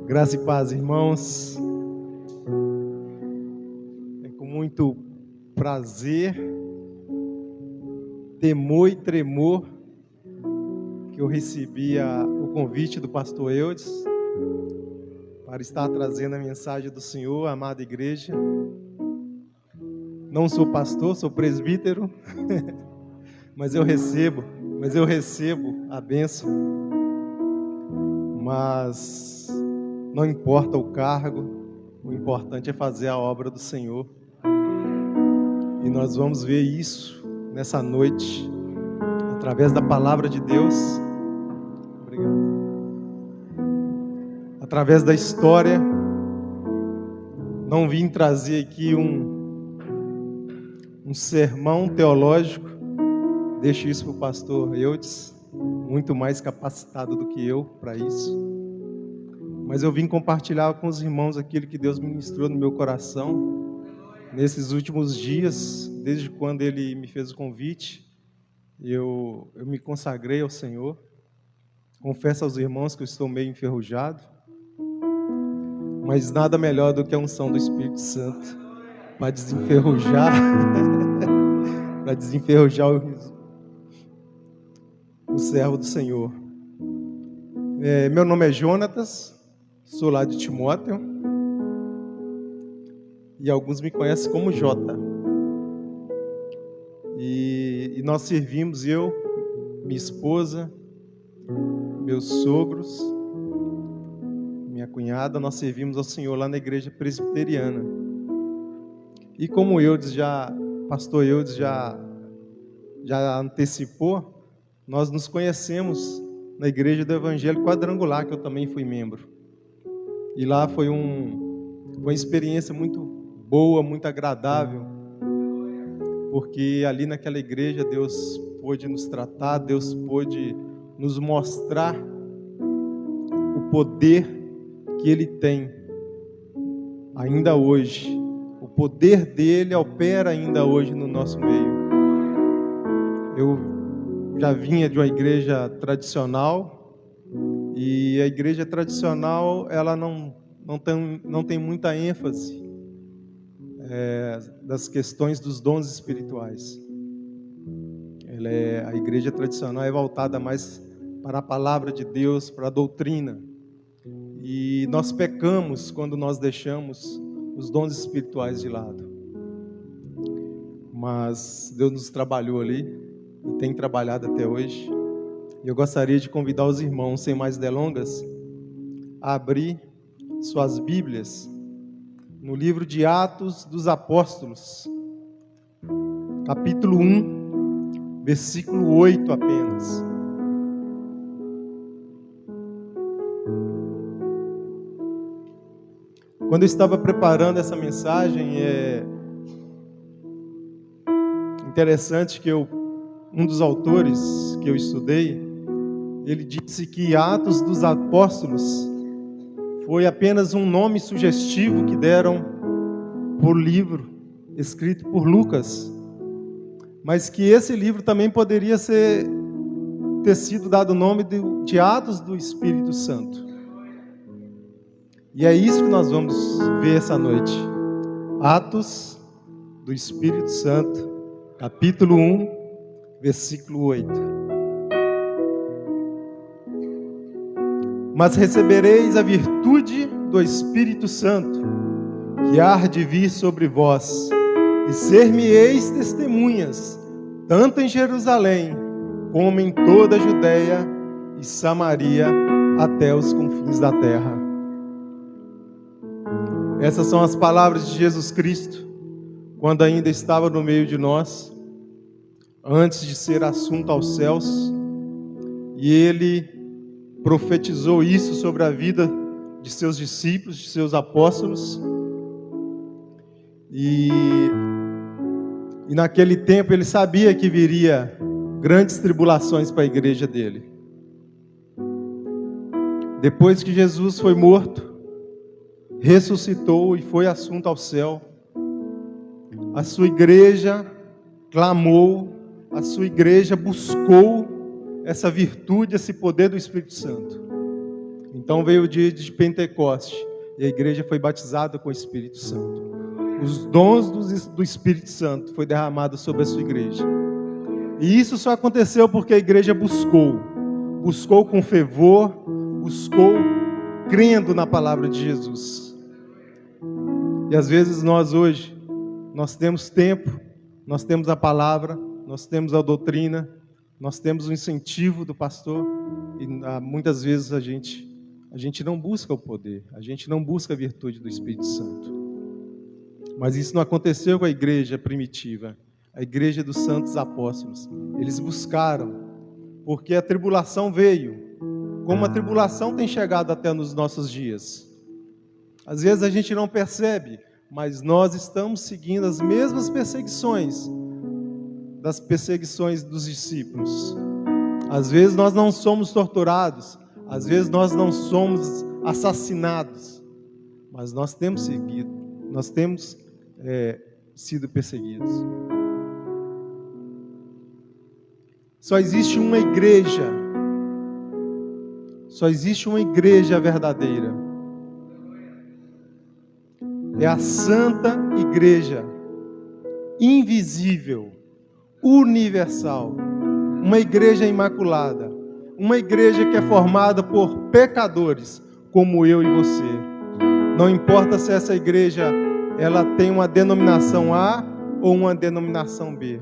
Graça e paz, irmãos. É com muito prazer, temor e tremor que eu recebi o convite do pastor Eudes para estar trazendo a mensagem do Senhor, amada igreja. Não sou pastor, sou presbítero, mas eu recebo a bênção. Mas não importa o cargo, o importante é fazer a obra do Senhor. E nós vamos ver isso nessa noite, através da palavra de Deus. Obrigado. Através da história. Não vim trazer aqui um sermão teológico. Deixo isso para o pastor Eudes, muito mais capacitado do que eu para isso. Mas eu vim compartilhar com os irmãos aquilo que Deus ministrou no meu coração nesses últimos dias, desde quando Ele me fez o convite. Eu me consagrei ao Senhor. Confesso aos irmãos que eu estou meio enferrujado, mas nada melhor do que a unção do Espírito Santo para desenferrujar, para desenferrujar o servo do Senhor. Meu nome é Jonatas, sou lá de Timóteo, e alguns me conhecem como Jota. E nós servimos, eu, minha esposa, meus sogros, minha cunhada, nós servimos ao Senhor lá na igreja presbiteriana. E como pastor Eudes já antecipou, nós nos conhecemos na igreja do Evangelho Quadrangular, que eu também fui membro. E lá foi uma experiência muito boa, muito agradável, porque ali naquela igreja Deus pôde nos tratar, Deus pôde nos mostrar o poder que Ele tem ainda hoje. O poder dEle opera ainda hoje no nosso meio. Eu já vinha de uma igreja tradicional, e a igreja tradicional ela não tem muita ênfase das questões dos dons espirituais. A igreja tradicional é voltada mais para a palavra de Deus, para a doutrina. E nós pecamos quando nós deixamos os dons espirituais de lado. Mas Deus nos trabalhou ali e tem trabalhado até hoje. E eu gostaria de convidar os irmãos, sem mais delongas, a abrir suas Bíblias no livro de Atos dos Apóstolos, capítulo 1, versículo 8 apenas. Quando eu estava preparando essa mensagem, é interessante que um dos autores que eu estudei, ele disse que Atos dos Apóstolos foi apenas um nome sugestivo que deram por livro escrito por Lucas, mas que esse livro também poderia ter sido dado o nome de Atos do Espírito Santo. E é isso que nós vamos ver essa noite. Atos do Espírito Santo, capítulo 1, versículo 8. Mas recebereis a virtude do Espírito Santo, que há de vir sobre vós, e ser-me-eis testemunhas, tanto em Jerusalém, como em toda a Judeia e Samaria, até os confins da terra. Essas são as palavras de Jesus Cristo, quando ainda estava no meio de nós, antes de ser assunto aos céus, e Ele profetizou isso sobre a vida de seus discípulos, de seus apóstolos, e naquele tempo Ele sabia que viria grandes tribulações para a igreja dele. Depois que Jesus foi morto, ressuscitou e foi assunto ao céu, a sua igreja clamou, a sua igreja buscou essa virtude, esse poder do Espírito Santo. Então veio o dia de Pentecoste e a igreja foi batizada com o Espírito Santo. Os dons do Espírito Santo foi derramado sobre a sua igreja. E isso só aconteceu porque a igreja buscou com fervor, buscou crendo na palavra de Jesus. E às vezes nós hoje, nós temos tempo, nós temos a palavra, nós temos a doutrina, nós temos o incentivo do pastor, e muitas vezes a gente não busca o poder, a gente não busca a virtude do Espírito Santo. Mas isso não aconteceu com a igreja primitiva, a igreja dos santos apóstolos. Eles buscaram, porque a tribulação veio, como a tribulação tem chegado até nos nossos dias. Às vezes a gente não percebe, mas nós estamos seguindo as mesmas perseguições das perseguições dos discípulos. Às vezes nós não somos torturados, às vezes nós não somos assassinados, mas nós temos seguido, nós temos sido perseguidos. Só existe uma igreja verdadeira. É a Santa Igreja, invisível, universal, uma igreja imaculada, uma igreja que é formada por pecadores, como eu e você. Não importa se essa igreja ela tem uma denominação A ou uma denominação B.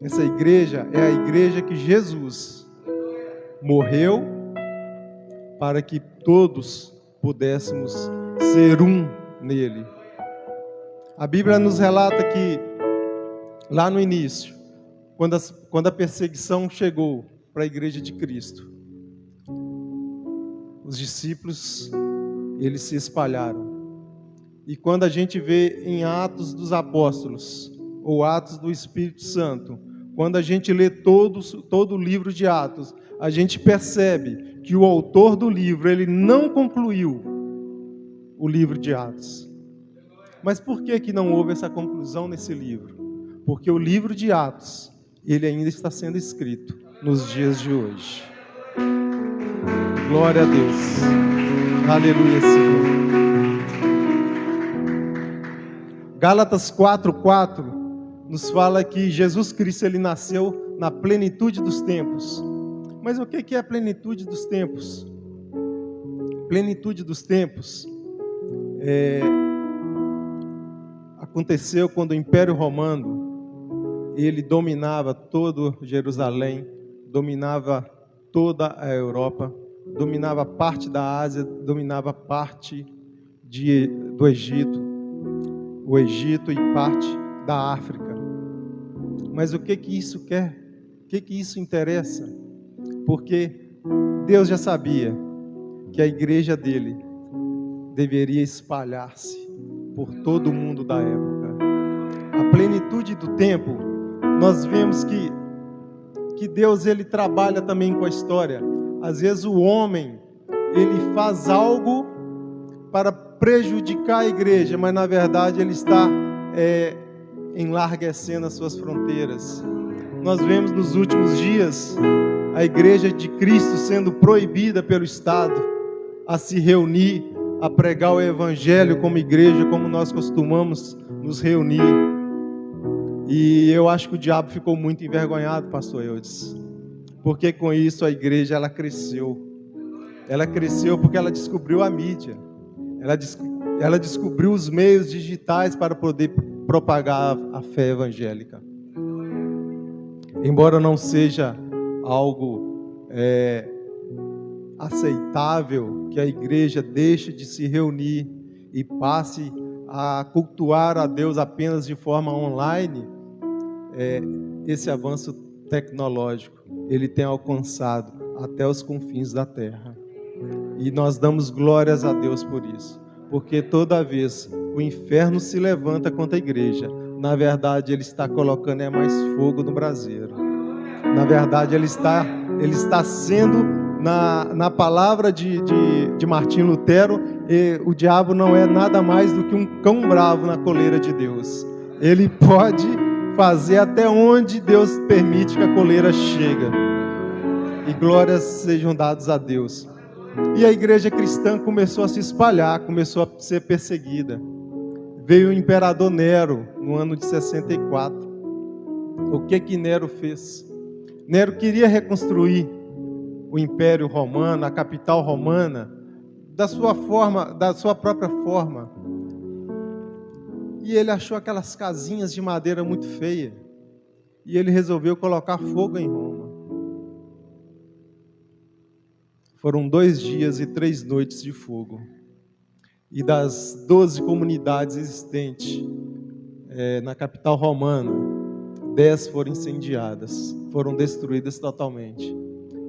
Essa igreja é a igreja que Jesus morreu para que todos pudéssemos ser um nele. A Bíblia nos relata que lá no início, quando a perseguição chegou para a igreja de Cristo, os discípulos, eles se espalharam. E quando a gente vê em Atos dos Apóstolos, ou Atos do Espírito Santo, quando a gente lê todo o livro de Atos, a gente percebe que o autor do livro, ele não concluiu o livro de Atos. Mas por que não houve essa conclusão nesse livro? Porque o livro de Atos, ele ainda está sendo escrito nos dias de hoje. Glória a Deus. Aleluia, Senhor. Gálatas 4:4 nos fala que Jesus Cristo ele nasceu na plenitude dos tempos. Mas o que é a plenitude dos tempos? Plenitude dos tempos aconteceu quando o Império Romano ele dominava todo Jerusalém, dominava toda a Europa, dominava parte da Ásia, dominava parte do Egito, o Egito e parte da África. Mas o que isso quer? O que isso interessa? Porque Deus já sabia que a igreja dele deveria espalhar-se por todo o mundo da época. A plenitude do tempo, nós vemos que Deus ele trabalha também com a história. Às vezes o homem ele faz algo para prejudicar a igreja, mas na verdade ele está enlarguecendo as suas fronteiras. Nós vemos nos últimos dias a igreja de Cristo sendo proibida pelo Estado a se reunir, a pregar o evangelho como igreja, como nós costumamos nos reunir. E eu acho que o diabo ficou muito envergonhado, pastor Eudes, porque com isso a igreja ela cresceu. Ela cresceu porque ela descobriu a mídia. Ela descobriu os meios digitais para poder propagar a fé evangélica. Embora não seja algo aceitável que a igreja deixe de se reunir e passe a cultuar a Deus apenas de forma online, esse avanço tecnológico, ele tem alcançado até os confins da terra. E nós damos glórias a Deus por isso, porque toda vez o inferno se levanta contra a igreja, na verdade ele está colocando mais fogo no braseiro. Na verdade ele está sendo, na palavra de Martinho Lutero, o diabo não é nada mais do que um cão bravo na coleira de Deus. Ele pode fazer até onde Deus permite que a coleira chegue. e glórias sejam dadas a Deus. E a igreja cristã começou a se espalhar, começou a ser perseguida. Veio o imperador Nero, no ano de 64. O que Nero fez? Nero queria reconstruir o Império Romano, a capital romana, da sua própria forma. E ele achou aquelas casinhas de madeira muito feias. E ele resolveu colocar fogo em Roma. Foram 2 dias e 3 noites de fogo. E das 12 comunidades existentes na capital romana, 10 foram incendiadas, foram destruídas totalmente.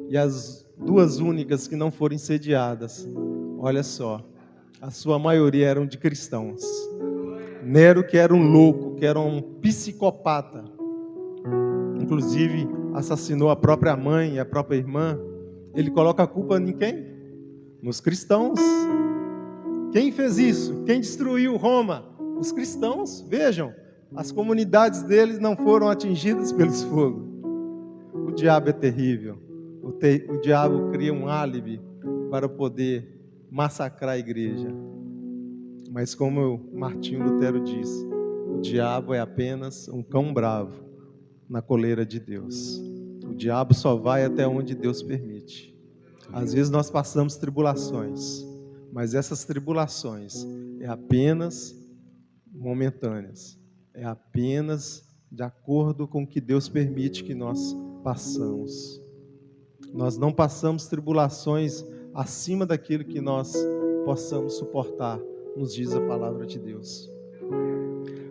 E as 2 únicas que não foram incendiadas, olha só, a sua maioria eram de cristãos. Nero, que era um louco, que era um psicopata, inclusive assassinou a própria mãe e a própria irmã. Ele coloca a culpa em quem? Nos cristãos. Quem fez isso? Quem destruiu Roma? Os cristãos. Vejam, as comunidades deles não foram atingidas pelos fogos. O diabo é terrível. O diabo cria um álibi para poder massacrar a igreja. Mas como Martinho Lutero diz, o diabo é apenas um cão bravo na coleira de Deus. O diabo só vai até onde Deus permite. Às vezes nós passamos tribulações, mas essas tribulações é apenas momentâneas. É apenas de acordo com o que Deus permite que nós passamos. Nós não passamos tribulações acima daquilo que nós possamos suportar, nos diz a palavra de Deus.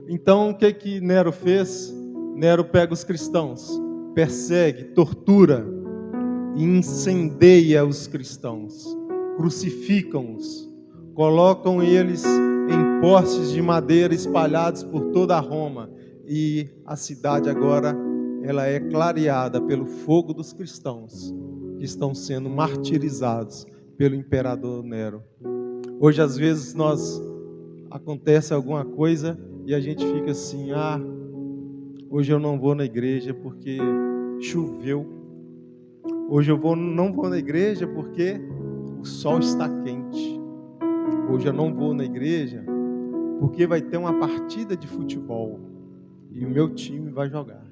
Então, o que Nero fez? Nero pega os cristãos, persegue, tortura e incendeia os cristãos, crucificam-os, colocam eles em postes de madeira espalhados por toda a Roma, e a cidade agora ela é clareada pelo fogo dos cristãos que estão sendo martirizados pelo imperador Nero. Hoje às vezes acontece alguma coisa e a gente fica assim: hoje eu não vou na igreja porque choveu. Hoje eu não vou na igreja porque o sol está quente. Hoje eu não vou na igreja porque vai ter uma partida de futebol e o meu time vai jogar.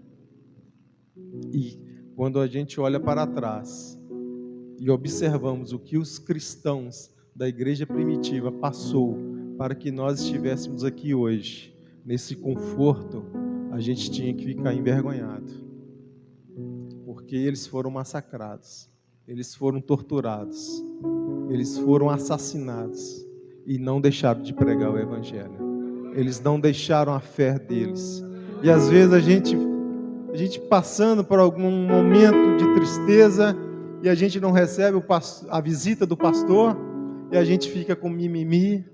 E quando a gente olha para trás e observamos o que os cristãos da igreja primitiva passou para que nós estivéssemos aqui hoje, nesse conforto, a gente tinha que ficar envergonhado. Porque eles foram massacrados, eles foram torturados, eles foram assassinados e não deixaram de pregar o evangelho. Eles não deixaram a fé deles. E às vezes a gente passando por algum momento de tristeza e a gente não recebe a visita do pastor e a gente fica com mimimi.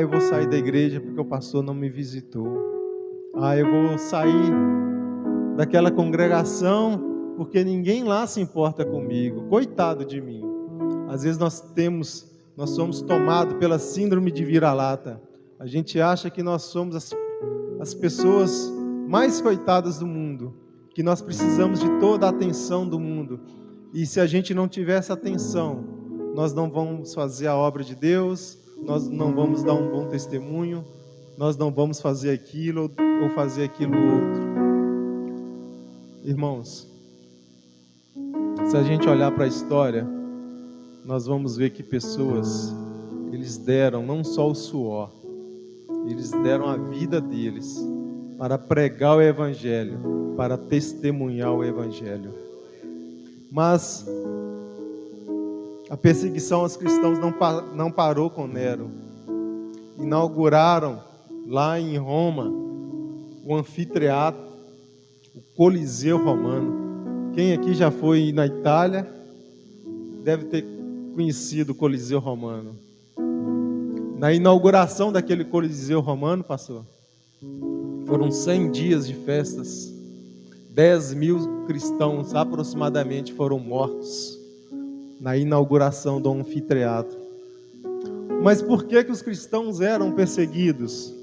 Eu vou sair da igreja porque o pastor não me visitou. Eu vou sair daquela congregação porque ninguém lá se importa comigo. Coitado de mim. Às vezes nós somos tomados pela síndrome de vira-lata. A gente acha que nós somos as pessoas mais coitadas do mundo, que nós precisamos de toda a atenção do mundo. E se a gente não tiver essa atenção, nós não vamos fazer a obra de Deus, nós não vamos dar um bom testemunho, nós não vamos fazer aquilo ou fazer aquilo outro. Irmãos, se a gente olhar para a história, nós vamos ver que pessoas, eles deram não só o suor, eles deram a vida deles para pregar o evangelho, para testemunhar o evangelho. Mas a perseguição aos cristãos não parou com Nero. Inauguraram lá em Roma o anfiteatro, o Coliseu Romano. Quem aqui já foi na Itália deve ter conhecido o Coliseu Romano. Na inauguração daquele Coliseu Romano, pastor, foram 100 dias de festas. 10.000 cristãos aproximadamente foram mortos na inauguração do anfiteatro. Mas por que os cristãos eram perseguidos?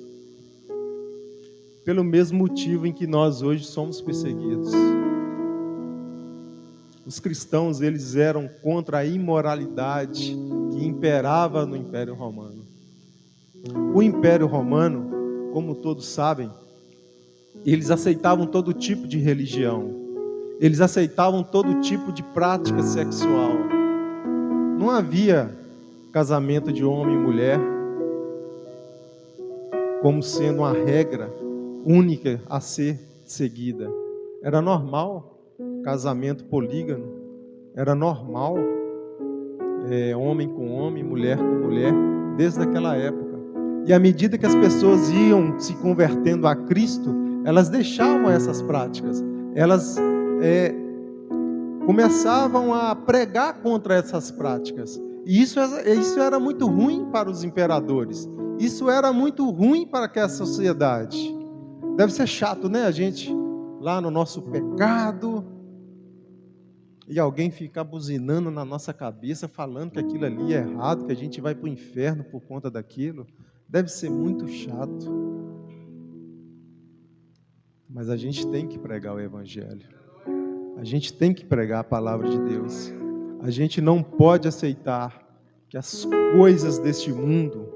Pelo mesmo motivo em que nós hoje somos perseguidos. os cristãos, eles eram contra a imoralidade que imperava no Império Romano. O Império Romano, como todos sabem, eles aceitavam todo tipo de religião. Eles aceitavam todo tipo de prática sexual. Não havia casamento de homem e mulher como sendo uma regra única a ser seguida. Era normal casamento polígamo, era normal homem com homem, mulher com mulher, desde aquela época. E à medida que as pessoas iam se convertendo a Cristo, elas deixavam essas práticas, elas começavam a pregar contra essas práticas. E isso era muito ruim para os imperadores. Isso era muito ruim para aquela sociedade. Deve ser chato, né? A gente lá no nosso pecado e alguém ficar buzinando na nossa cabeça, falando que aquilo ali é errado, que a gente vai para o inferno por conta daquilo. Deve ser muito chato. Mas a gente tem que pregar o Evangelho. A gente tem que pregar a palavra de Deus. A gente não pode aceitar que as coisas deste mundo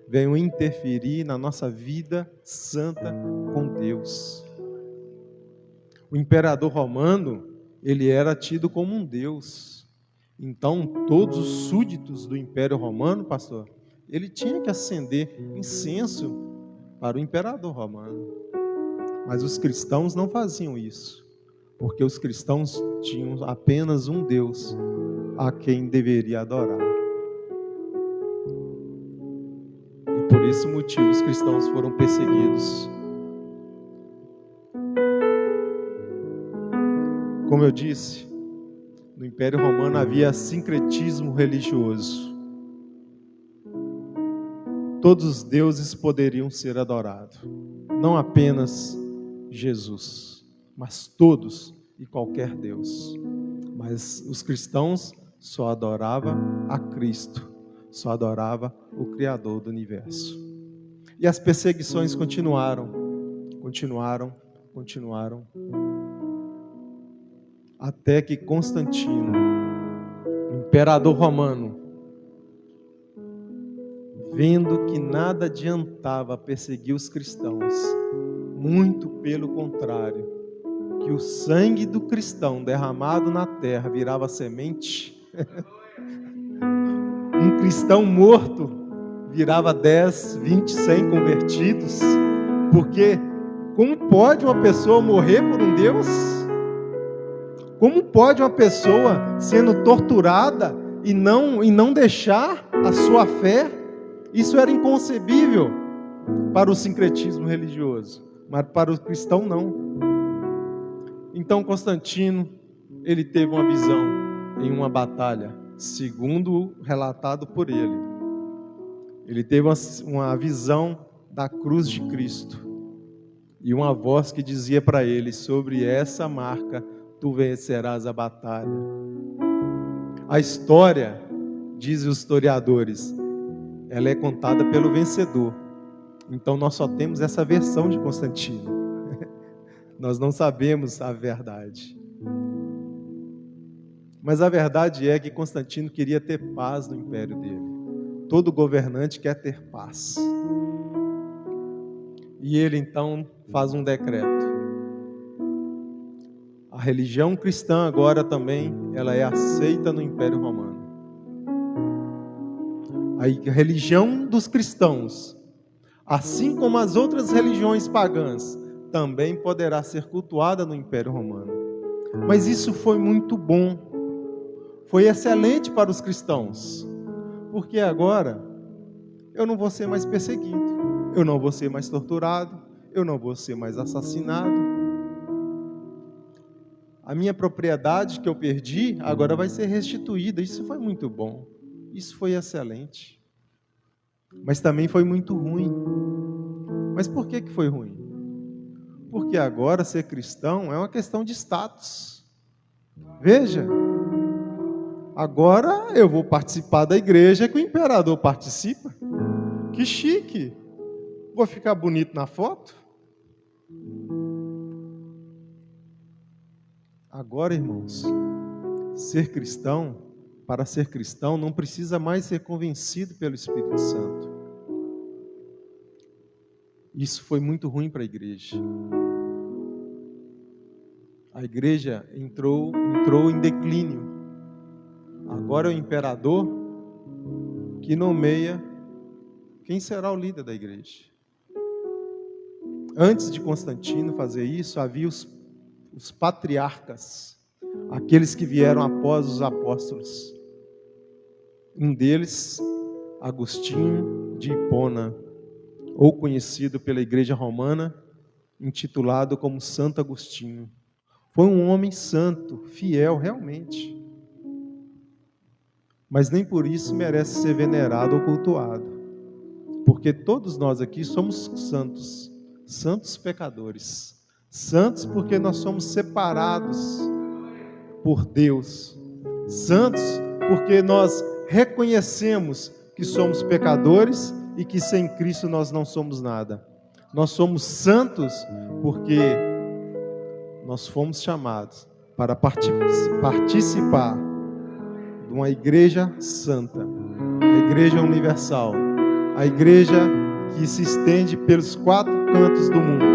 venham interferir na nossa vida santa com Deus. O imperador romano, ele era tido como um deus. Então, todos os súditos do Império Romano, pastor, ele tinha que acender incenso para o imperador romano. Mas os cristãos não faziam isso, porque os cristãos tinham apenas um Deus a quem deveria adorar. E por esse motivo os cristãos foram perseguidos. Como eu disse, no Império Romano havia sincretismo religioso. Todos os deuses poderiam ser adorados, não apenas Jesus, mas todos e qualquer Deus. Mas os cristãos só adoravam a Cristo, só adoravam o Criador do universo. E as perseguições continuaram, até que Constantino, o imperador romano, vendo que nada adiantava perseguir os cristãos, muito pelo contrário, que o sangue do cristão derramado na terra virava semente, um cristão morto virava 10, 20, 100 convertidos, porque como pode uma pessoa morrer por um Deus? Como pode uma pessoa sendo torturada e não deixar a sua fé? Isso era inconcebível para o sincretismo religioso, mas para o cristão não. Então Constantino, ele teve uma visão em uma batalha, segundo relatado por ele. Ele teve uma visão da cruz de Cristo e uma voz que dizia para ele: sobre essa marca tu vencerás a batalha. A história, dizem os historiadores, ela é contada pelo vencedor. Então nós só temos essa versão de Constantino. Nós não sabemos a verdade. Mas a verdade é que Constantino queria ter paz no império dele. Todo governante quer ter paz. E ele então faz um decreto. A religião cristã agora também, ela é aceita no Império Romano. A religião dos cristãos, assim como as outras religiões pagãs, também poderá ser cultuada no Império Romano. Mas isso foi muito bom, foi excelente para os cristãos, porque agora eu não vou ser mais perseguido, eu não vou ser mais torturado, eu não vou ser mais assassinado. A minha propriedade que eu perdi, agora vai ser restituída. Isso foi muito bom. Isso foi excelente. Mas também foi muito ruim. Mas por que foi ruim? Porque agora ser cristão é uma questão de status. Veja, agora eu vou participar da igreja que o imperador participa. Que chique. Vou ficar bonito na foto? Agora, irmãos, ser cristão, para ser cristão, não precisa mais ser convencido pelo Espírito Santo. Isso foi muito ruim para a igreja. A igreja entrou em declínio. Agora é o imperador que nomeia quem será o líder da igreja. Antes de Constantino fazer isso, havia os patriarcas, aqueles que vieram após os apóstolos. Um deles, Agostinho de Hipona, ou conhecido pela igreja romana, intitulado como Santo Agostinho. Foi um homem santo, fiel realmente. Mas nem por isso merece ser venerado ou cultuado. Porque todos nós aqui somos santos, santos pecadores. Santos porque nós somos separados por Deus. Santos porque nós reconhecemos que somos pecadores e que sem Cristo nós não somos nada. Nós somos santos porque nós fomos chamados para participar de uma igreja santa, a igreja universal, a igreja que se estende pelos 4 cantos do mundo,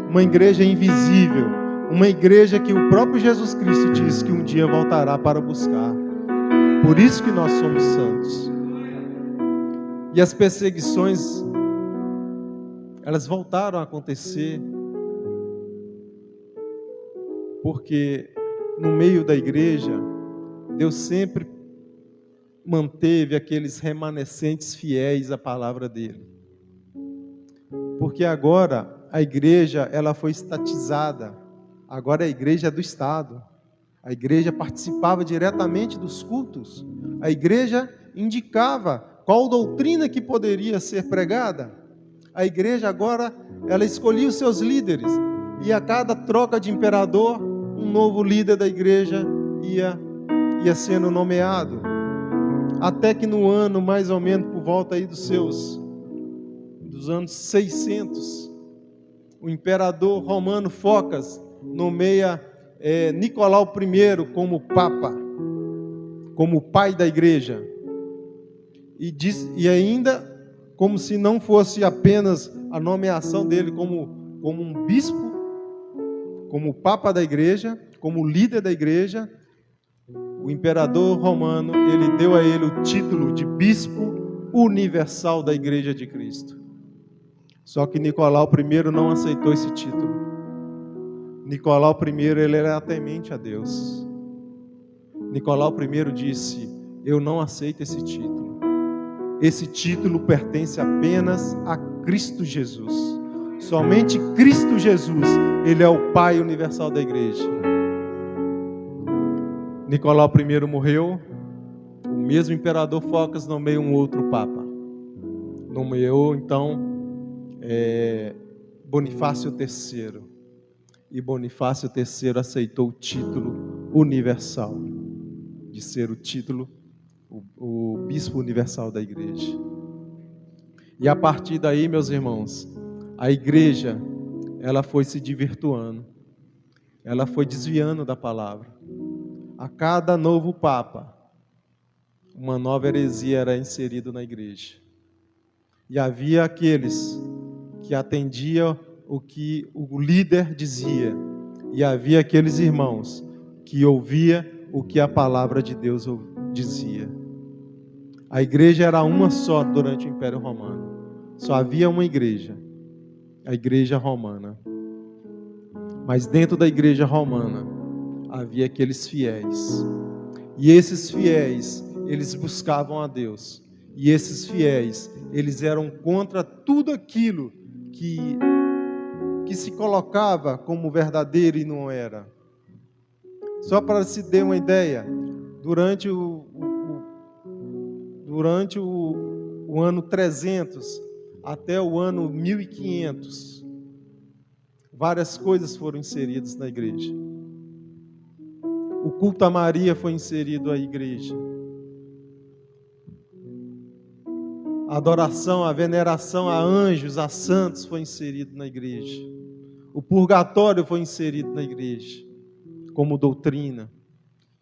uma igreja invisível, uma igreja que o próprio Jesus Cristo disse que um dia voltará para buscar. Por isso que nós somos santos. E as perseguições, elas voltaram a acontecer, porque no meio da igreja, Deus sempre manteve aqueles remanescentes fiéis à palavra dele. Porque agora a igreja, ela foi estatizada. Agora a igreja é do Estado. A igreja participava diretamente dos cultos. A igreja indicava qual doutrina que poderia ser pregada. A igreja agora, ela escolhia os seus líderes. E a cada troca de imperador, um novo líder da igreja ia sendo nomeado. Até que no ano, mais ou menos, por volta aí dos anos 600, o imperador romano Focas nomeia Nicolau I como Papa, como pai da igreja. E ainda, como se não fosse apenas a nomeação dele como um bispo, como Papa da igreja, como líder da igreja, o imperador romano, ele deu a ele o título de bispo universal da igreja de Cristo. Só que Nicolau I não aceitou esse título. Nicolau I, ele era temente a Deus. Nicolau I disse: eu não aceito esse título. Esse título pertence apenas a Cristo Jesus. Somente Cristo Jesus, ele é o Pai universal da igreja. Nicolau I morreu, o mesmo imperador Focas nomeou um outro Papa. Nomeou, então, Bonifácio III. E Bonifácio III aceitou o título universal, de ser o título, o bispo universal da igreja. E a partir daí, meus irmãos, a igreja, ela foi se desvirtuando, ela foi desviando da palavra. A cada novo Papa, uma nova heresia era inserida na igreja. E havia aqueles que atendiam o que o líder dizia. E havia aqueles irmãos que ouviam o que a palavra de Deus dizia. A igreja era uma só durante o Império Romano. Só havia uma igreja, a igreja romana. Mas dentro da igreja romana, havia aqueles fiéis. E esses fiéis, eles buscavam a Deus. E esses fiéis, eles eram contra tudo aquilo que se colocava como verdadeiro e não era. Só para se ter uma ideia, durante o ano 300 até o ano 1500, várias coisas foram inseridas na igreja. O culto a Maria foi inserido à igreja. A adoração, a veneração a anjos, a santos foi inserido na igreja. O purgatório foi inserido na igreja como doutrina.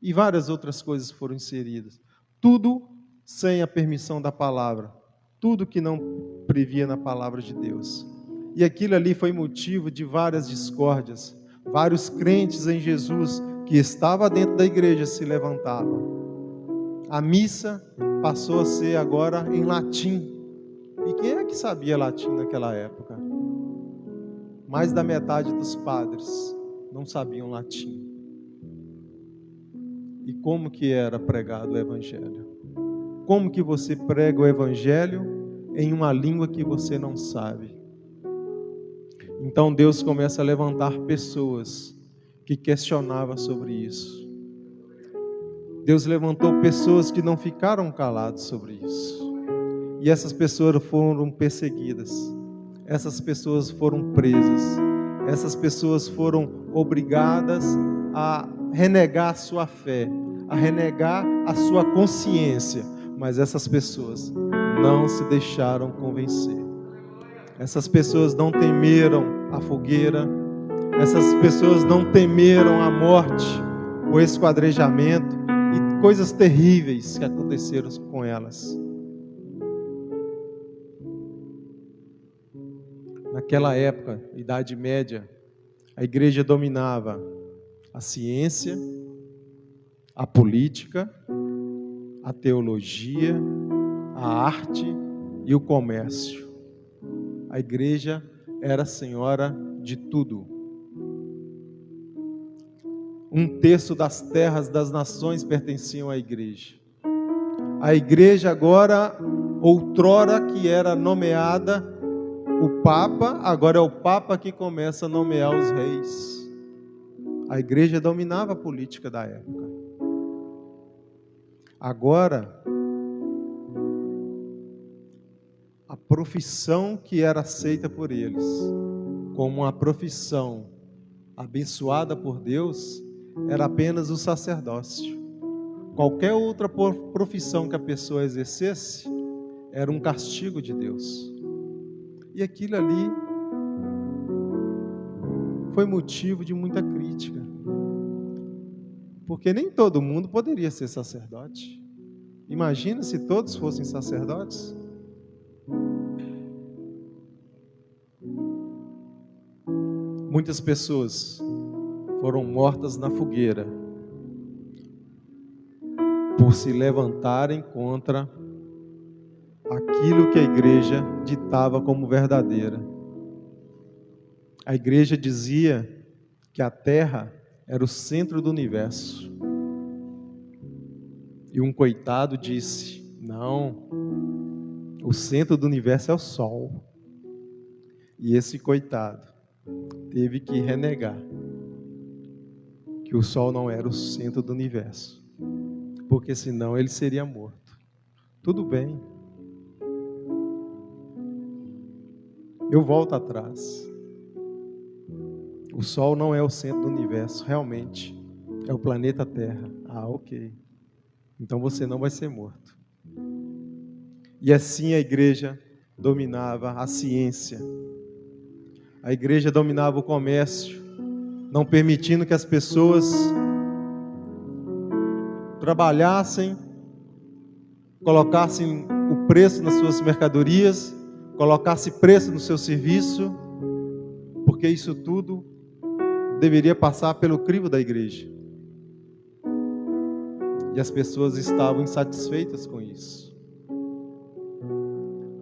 e várias outras coisas foram inseridas. Tudo sem a permissão da palavra, tudo que não previa na palavra de Deus. E aquilo ali foi motivo de várias discórdias. Vários crentes em Jesus que estavam dentro da igreja se levantavam. A missa passou a ser agora em latim. E quem é que sabia latim naquela época? Mais da metade dos padres não sabiam latim. E como que era pregado o evangelho? Como que você prega o evangelho em uma língua que você não sabe? Então Deus começa a levantar pessoas que questionavam sobre isso. Deus levantou pessoas que não ficaram caladas sobre isso. E essas pessoas foram perseguidas. Essas pessoas foram presas. Essas pessoas foram obrigadas a renegar a sua fé, a renegar a sua consciência. Mas essas pessoas não se deixaram convencer. Essas pessoas não temeram a fogueira. Essas pessoas não temeram a morte, o esquadrejamento e coisas terríveis que aconteceram com elas. Naquela época, Idade Média, a igreja dominava a ciência, a política, a teologia, a arte e o comércio. A igreja era senhora de tudo. 1/3 das terras das nações pertenciam à igreja. A igreja agora, outrora que era nomeada o Papa, agora é o Papa que começa a nomear os reis. A igreja dominava a política da época. Agora, a profissão que era aceita por eles, como uma profissão abençoada por Deus, era apenas o sacerdócio. Qualquer outra profissão que a pessoa exercesse, era um castigo de Deus. E aquilo ali foi motivo de muita crítica. Porque nem todo mundo poderia ser sacerdote. Imagina se todos fossem sacerdotes. Muitas pessoas foram mortas na fogueira por se levantarem contra aquilo que a igreja ditava como verdadeira. A igreja dizia que a terra era o centro do universo. E um coitado disse: não, o centro do universo é o sol. E esse coitado teve que renegar que o sol não era o centro do universo, porque senão ele seria morto. Tudo bem. Eu volto atrás. O Sol não é o centro do universo, realmente. É o planeta Terra. Ah, ok. Então você não vai ser morto. E assim a igreja dominava a ciência. A igreja dominava o comércio, não permitindo que as pessoas trabalhassem, colocassem o preço nas suas mercadorias, colocasse preço no seu serviço, porque isso tudo deveria passar pelo crivo da igreja. E as pessoas estavam insatisfeitas com isso.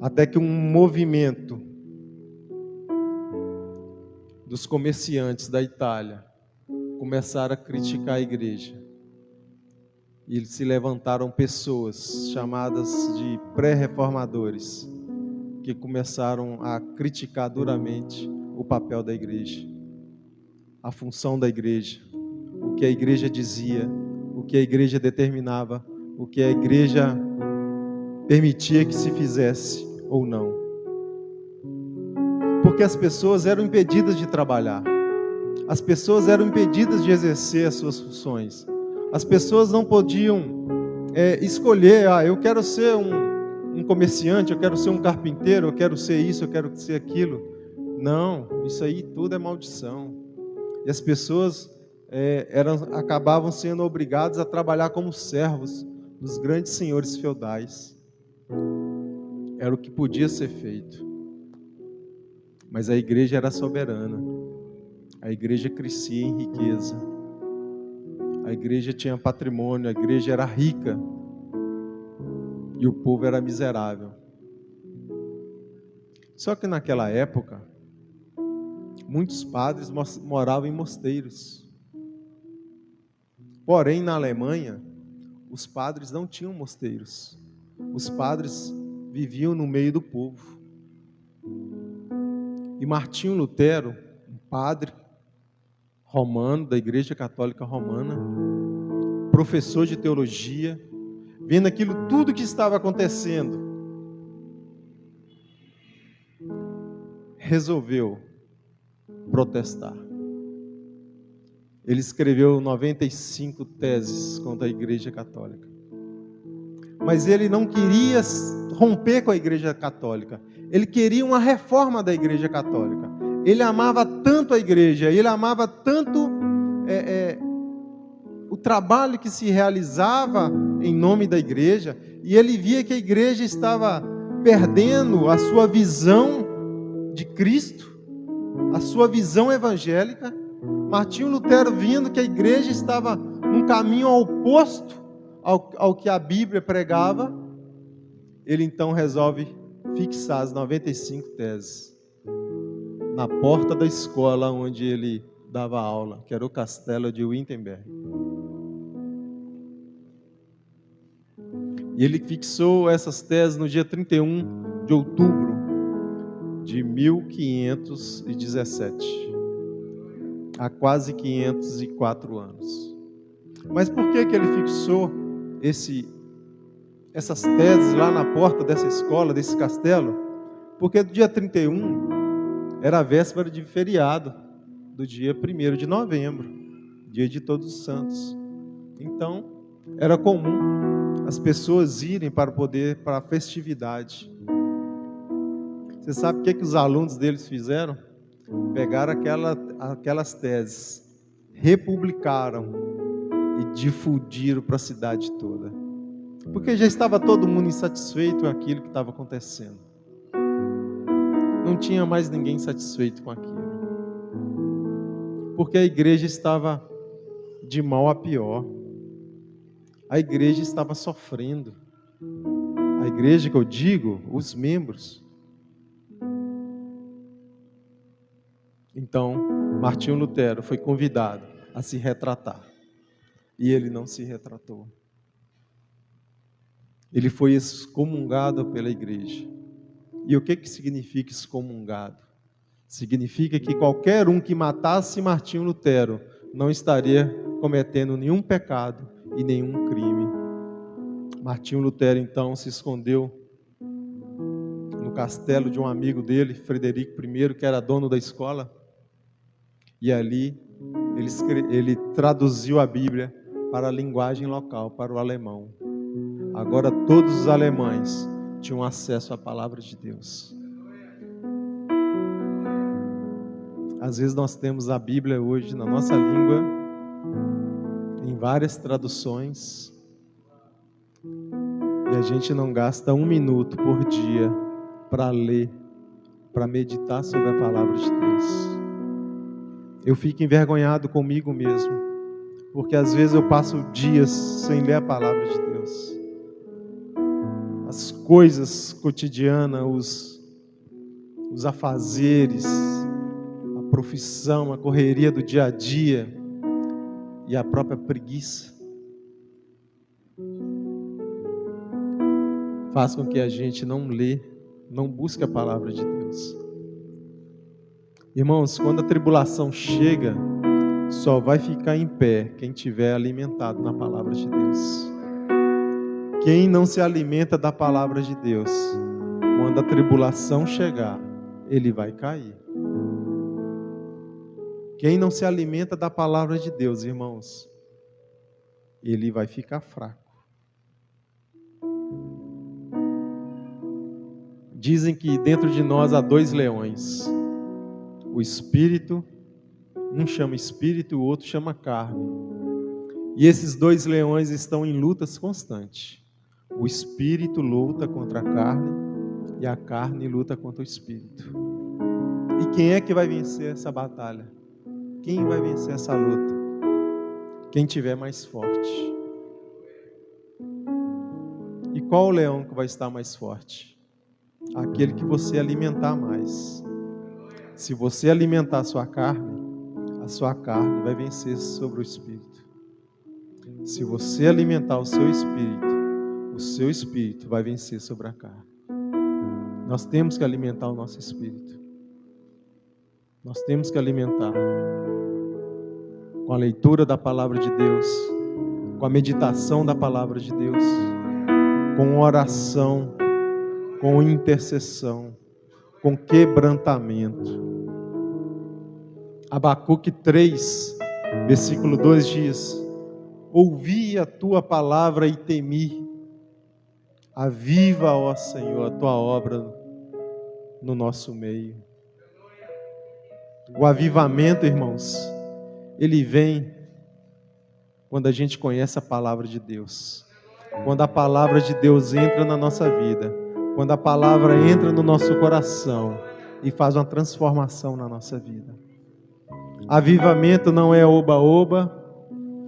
Até que um movimento dos comerciantes da Itália começaram a criticar a igreja. E se levantaram pessoas chamadas de pré-reformadores, que começaram a criticar duramente o papel da igreja, a função da igreja, o que a igreja dizia, o que a igreja determinava, o que a igreja permitia que se fizesse ou não. Porque as pessoas eram impedidas de trabalhar, as pessoas eram impedidas de exercer as suas funções, as pessoas não podiam escolher, eu quero ser um comerciante, eu quero ser um carpinteiro, eu quero ser isso, eu quero ser aquilo. Não, isso aí tudo é maldição. E as pessoas acabavam sendo obrigados a trabalhar como servos dos grandes senhores feudais. Era o que podia ser feito. Mas a igreja era soberana. A igreja crescia em riqueza. A igreja tinha patrimônio, a igreja era rica. E o povo era miserável. Só que naquela época, muitos padres moravam em mosteiros. Porém, na Alemanha, os padres não tinham mosteiros. Os padres viviam no meio do povo. E Martinho Lutero, um padre romano, da Igreja Católica Romana, professor de teologia, vendo aquilo tudo que estava acontecendo, resolveu protestar. Ele escreveu 95 teses contra a Igreja Católica. Mas ele não queria romper com a Igreja Católica. Ele queria uma reforma da Igreja Católica. Ele amava tanto a Igreja, ele amava tanto o trabalho que se realizava em nome da Igreja, e ele via que a Igreja estava perdendo a sua visão de Cristo, a sua visão evangélica. Martinho Lutero, vendo que a Igreja estava num caminho oposto ao que a Bíblia pregava, ele então resolve fixar as 95 teses na porta da escola onde ele dava aula, que era o castelo de Wittenberg. E ele fixou essas teses no dia 31 de outubro de 1517, há quase 504 anos. Mas por que ele fixou essas teses lá na porta dessa escola, desse castelo? Porque do dia 31 era a véspera de feriado, do dia 1º de novembro, dia de Todos os Santos. Então, era comum as pessoas irem para a festividade. Você sabe o que os alunos deles fizeram? Pegaram aquelas teses, republicaram e difundiram para a cidade toda. Porque já estava todo mundo insatisfeito com aquilo que estava acontecendo. Não tinha mais ninguém satisfeito com aquilo. Porque a igreja estava de mal a pior. A igreja estava sofrendo. A igreja que eu digo, os membros. Então, Martinho Lutero foi convidado a se retratar. E ele não se retratou. Ele foi excomungado pela igreja. E o que significa excomungado? Significa que qualquer um que matasse Martinho Lutero não estaria cometendo nenhum pecado e nenhum crime. Martinho Lutero então se escondeu no castelo de um amigo dele, Frederico I, que era dono da escola. E ali ele traduziu a Bíblia para a linguagem local, para o alemão. Agora todos os alemães tinham acesso à palavra de Deus. Às vezes nós temos a Bíblia hoje na nossa língua, em várias traduções, e a gente não gasta 1 minuto por dia para ler, para meditar sobre a palavra de Deus. Eu fico envergonhado comigo mesmo, porque às vezes eu passo dias sem ler a palavra de Deus. As coisas cotidianas, os afazeres, a profissão, a correria do dia a dia e a própria preguiça faz com que a gente não lê, não busque a palavra de Deus. Irmãos, quando a tribulação chega, só vai ficar em pé quem tiver alimentado na palavra de Deus. Quem não se alimenta da palavra de Deus, quando a tribulação chegar, ele vai cair. Quem não se alimenta da palavra de Deus, irmãos, ele vai ficar fraco. Dizem que dentro de nós há 2 leões, o espírito Um chama espírito e o outro chama carne. E esses dois leões estão em lutas constantes. O espírito luta contra a carne e a carne luta contra o espírito. E quem é que vai vencer essa batalha? Quem vai vencer essa luta? Quem tiver mais forte. E qual o leão que vai estar mais forte? Aquele que você alimentar mais. Se você alimentar a sua carne vai vencer sobre o espírito. Se você alimentar o seu espírito vai vencer sobre a carne. Nós temos que alimentar o nosso espírito. Nós temos que alimentar com a leitura da palavra de Deus, com a meditação da palavra de Deus, com oração, com intercessão, com quebrantamento. Abacuque 3, versículo 2 diz: ouvi a tua palavra e temi. Aviva, ó Senhor, a tua obra no nosso meio. O avivamento, irmãos, ele vem quando a gente conhece a palavra de Deus. Quando a palavra de Deus entra na nossa vida. Quando a palavra entra no nosso coração e faz uma transformação na nossa vida. Avivamento não é oba-oba.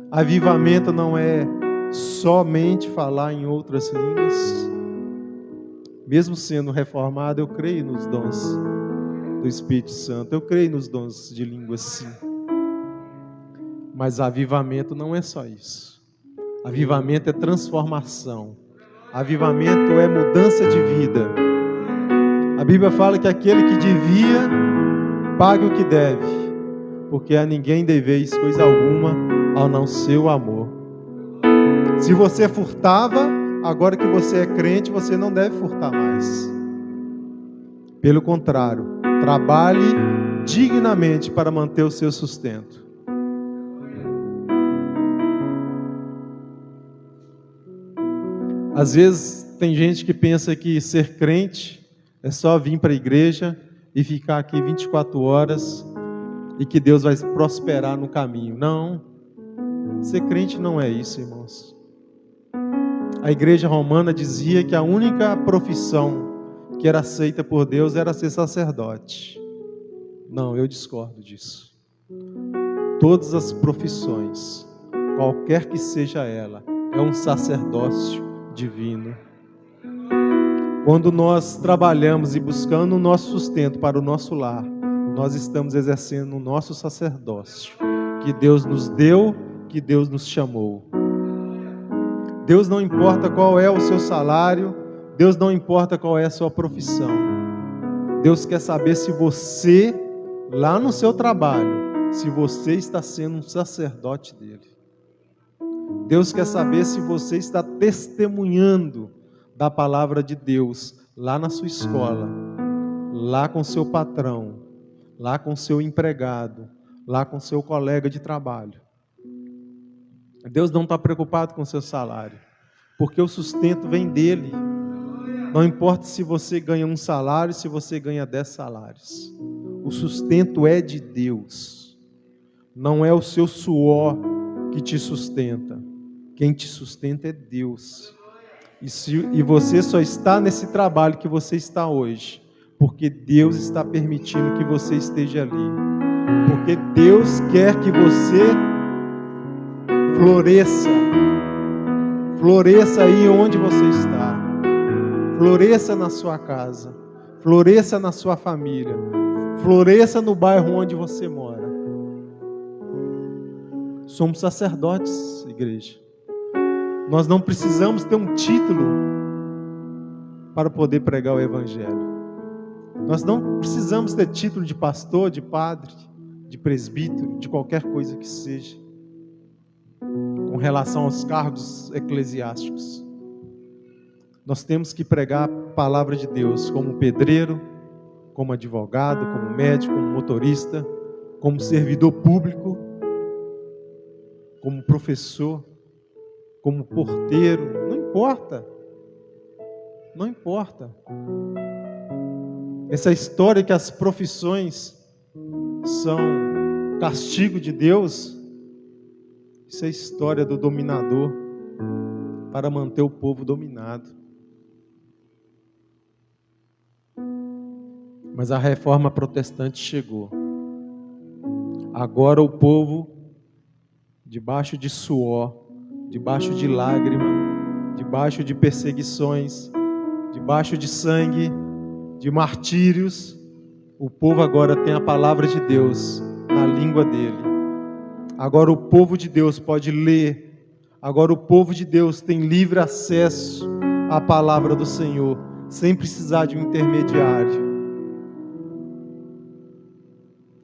Avivamento não é somente falar em outras línguas. Mesmo sendo reformado, eu creio nos dons do Espírito Santo. Eu creio nos dons de línguas, sim. Mas avivamento não é só isso. Avivamento é transformação. Avivamento é mudança de vida. A Bíblia fala que aquele que devia, pague o que deve, porque a ninguém deveis coisa alguma, ao não ser o amor. Se você furtava, agora que você é crente, você não deve furtar mais. Pelo contrário, trabalhe dignamente para manter o seu sustento. Às vezes tem gente que pensa que ser crente é só vir para a igreja e ficar aqui 24 horas e que Deus vai prosperar no caminho. Não, ser crente não é isso, irmãos. A igreja romana dizia que a única profissão que era aceita por Deus era ser sacerdote. Não, eu discordo disso. Todas as profissões, qualquer que seja ela, é um sacerdócio divino. Quando nós trabalhamos e buscando o nosso sustento para o nosso lar, nós estamos exercendo o nosso sacerdócio, que Deus nos deu, que Deus nos chamou. Deus não importa qual é o seu salário, Deus não importa qual é a sua profissão. Deus quer saber se você, lá no seu trabalho, se você está sendo um sacerdote dele. Deus quer saber se você está testemunhando da palavra de Deus lá na sua escola, lá com seu patrão, lá com seu empregado, lá com seu colega de trabalho. Deus não está preocupado com o seu salário, porque o sustento vem dele. Não importa se você ganha um salário, se você ganha 10 salários. O sustento é de Deus. Não é o seu suor que te sustenta. Quem te sustenta é Deus. E você só está nesse trabalho que você está hoje, porque Deus está permitindo que você esteja ali. Porque Deus quer que você floresça. Floresça aí onde você está. Floresça na sua casa. Floresça na sua família. Floresça no bairro onde você mora. Somos sacerdotes, igreja. Nós não precisamos ter um título para poder pregar o Evangelho. Nós não precisamos ter título de pastor, de padre, de presbítero, de qualquer coisa que seja, com relação aos cargos eclesiásticos. Nós temos que pregar a palavra de Deus como pedreiro, como advogado, como médico, como motorista, como servidor público, como professor, como porteiro, não importa. Não importa. Essa história que as profissões são castigo de Deus, isso é história do dominador para manter o povo dominado. Mas a reforma protestante chegou. Agora o povo, debaixo de suor, debaixo de lágrima, debaixo de perseguições, debaixo de sangue, de martírios, o povo agora tem a palavra de Deus na língua dele. Agora o povo de Deus pode ler. Agora o povo de Deus tem livre acesso à palavra do Senhor, sem precisar de um intermediário.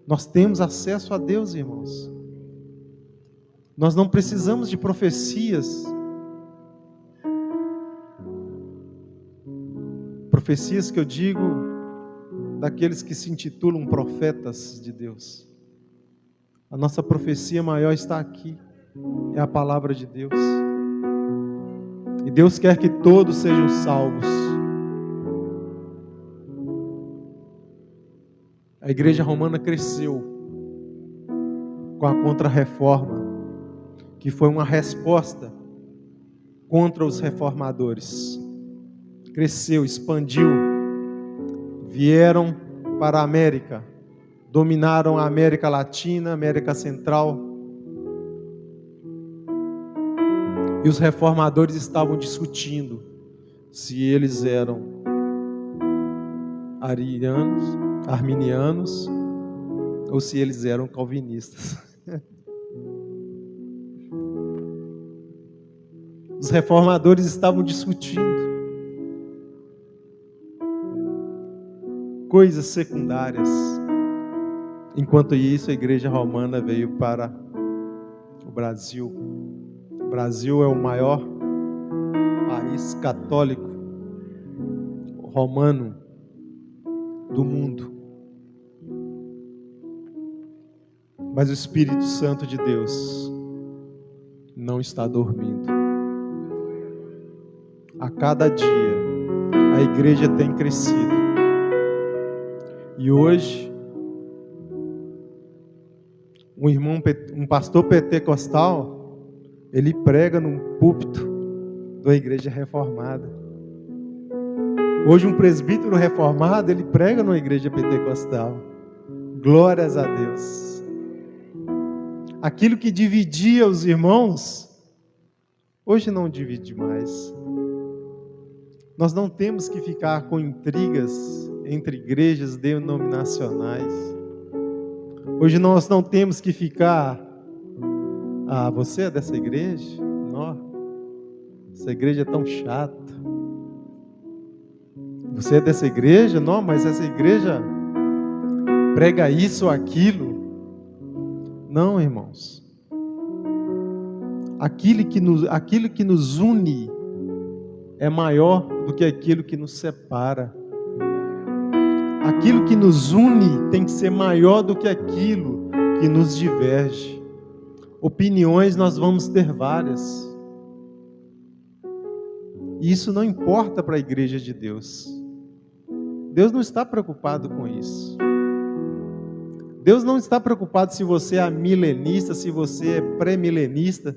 Nós temos acesso a Deus, irmãos. Nós não precisamos de profecias. Profecias que eu digo daqueles que se intitulam profetas de Deus. A nossa profecia maior está aqui. É a palavra de Deus. E Deus quer que todos sejam salvos. A igreja romana cresceu com a Contra-Reforma, que foi uma resposta contra os reformadores. Cresceu, expandiu, vieram para a América, dominaram a América Latina, América Central. E os reformadores estavam discutindo se eles eram arminianos, ou se eles eram calvinistas. Os reformadores estavam discutindo coisas secundárias. Enquanto isso, a igreja romana veio para o Brasil. O Brasil é o maior país católico romano do mundo. Mas o Espírito Santo de Deus não está dormindo. A cada dia a igreja tem crescido. E hoje um pastor pentecostal, ele prega num púlpito da igreja reformada. Hoje um presbítero reformado, ele prega numa igreja pentecostal. Glórias a Deus. Aquilo que dividia os irmãos, hoje não divide mais. Nós não temos que ficar com intrigas entre igrejas denominacionais. Hoje nós não temos que ficar, você é dessa igreja? Não, essa igreja é tão chata. Você é dessa igreja? Não, mas essa igreja prega isso ou aquilo. Não, irmãos. Aquilo que nos une é maior do que aquilo que nos separa. Aquilo que nos une tem que ser maior do que aquilo que nos diverge. Opiniões nós vamos ter várias. E isso não importa para a igreja de Deus. Deus não está preocupado com isso. Deus não está preocupado se você é milenista, se você é pré-milenista,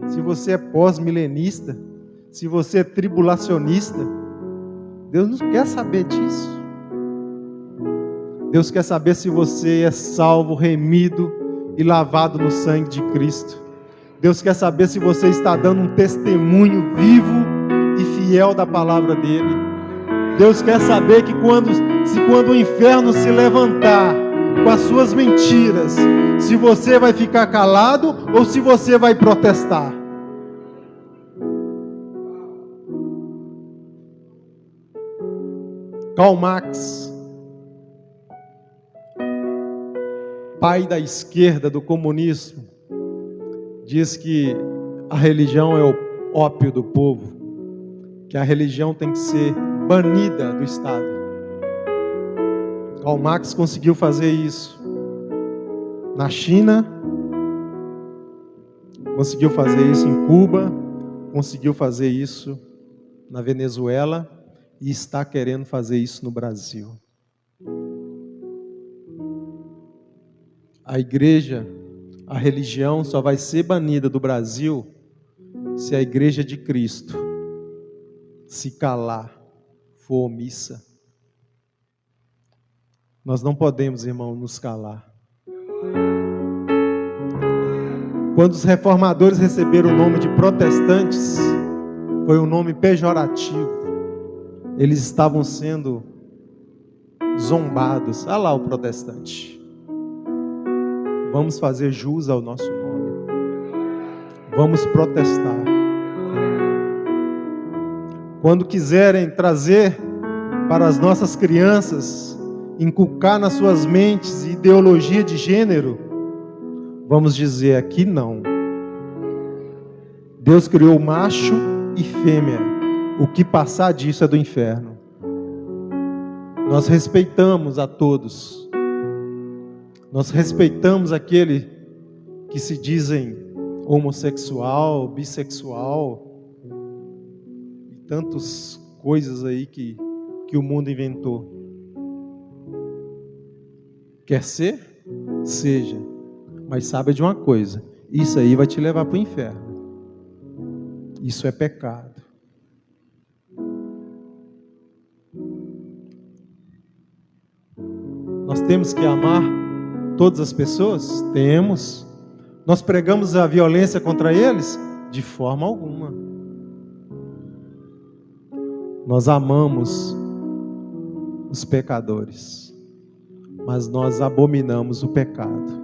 se você é pós-milenista, se você é tribulacionista. Deus não quer saber disso. Deus quer saber se você é salvo, remido e lavado no sangue de Cristo. Deus quer saber se você está dando um testemunho vivo e fiel da palavra dele. Deus quer saber que quando o inferno se levantar com as suas mentiras, se você vai ficar calado ou se você vai protestar. Karl Marx, pai da esquerda do comunismo, diz que a religião é o ópio do povo, que a religião tem que ser banida do Estado. Karl Marx conseguiu fazer isso na China, conseguiu fazer isso em Cuba, conseguiu fazer isso na Venezuela e está querendo fazer isso no Brasil. A igreja, a religião só vai ser banida do Brasil se a igreja de Cristo se calar, for omissa. Nós não podemos, irmão, nos calar. Quando os reformadores receberam o nome de protestantes, foi um nome pejorativo. Eles estavam sendo zombados. Ah lá o protestante. Vamos fazer jus ao nosso nome. Vamos protestar. Quando quiserem trazer para as nossas crianças, inculcar nas suas mentes ideologia de gênero, vamos dizer aqui não. Deus criou macho e fêmea. O que passar disso é do inferno. Nós respeitamos a todos. Nós respeitamos aquele que se dizem homossexual, bissexual e tantas coisas aí que o mundo inventou. Quer ser? Seja. Mas saiba de uma coisa, isso aí vai te levar para o inferno. Isso é pecado. Nós temos que amar todas as pessoas? Temos. Nós pregamos a violência contra eles? De forma alguma. Nós amamos os pecadores, mas nós abominamos o pecado.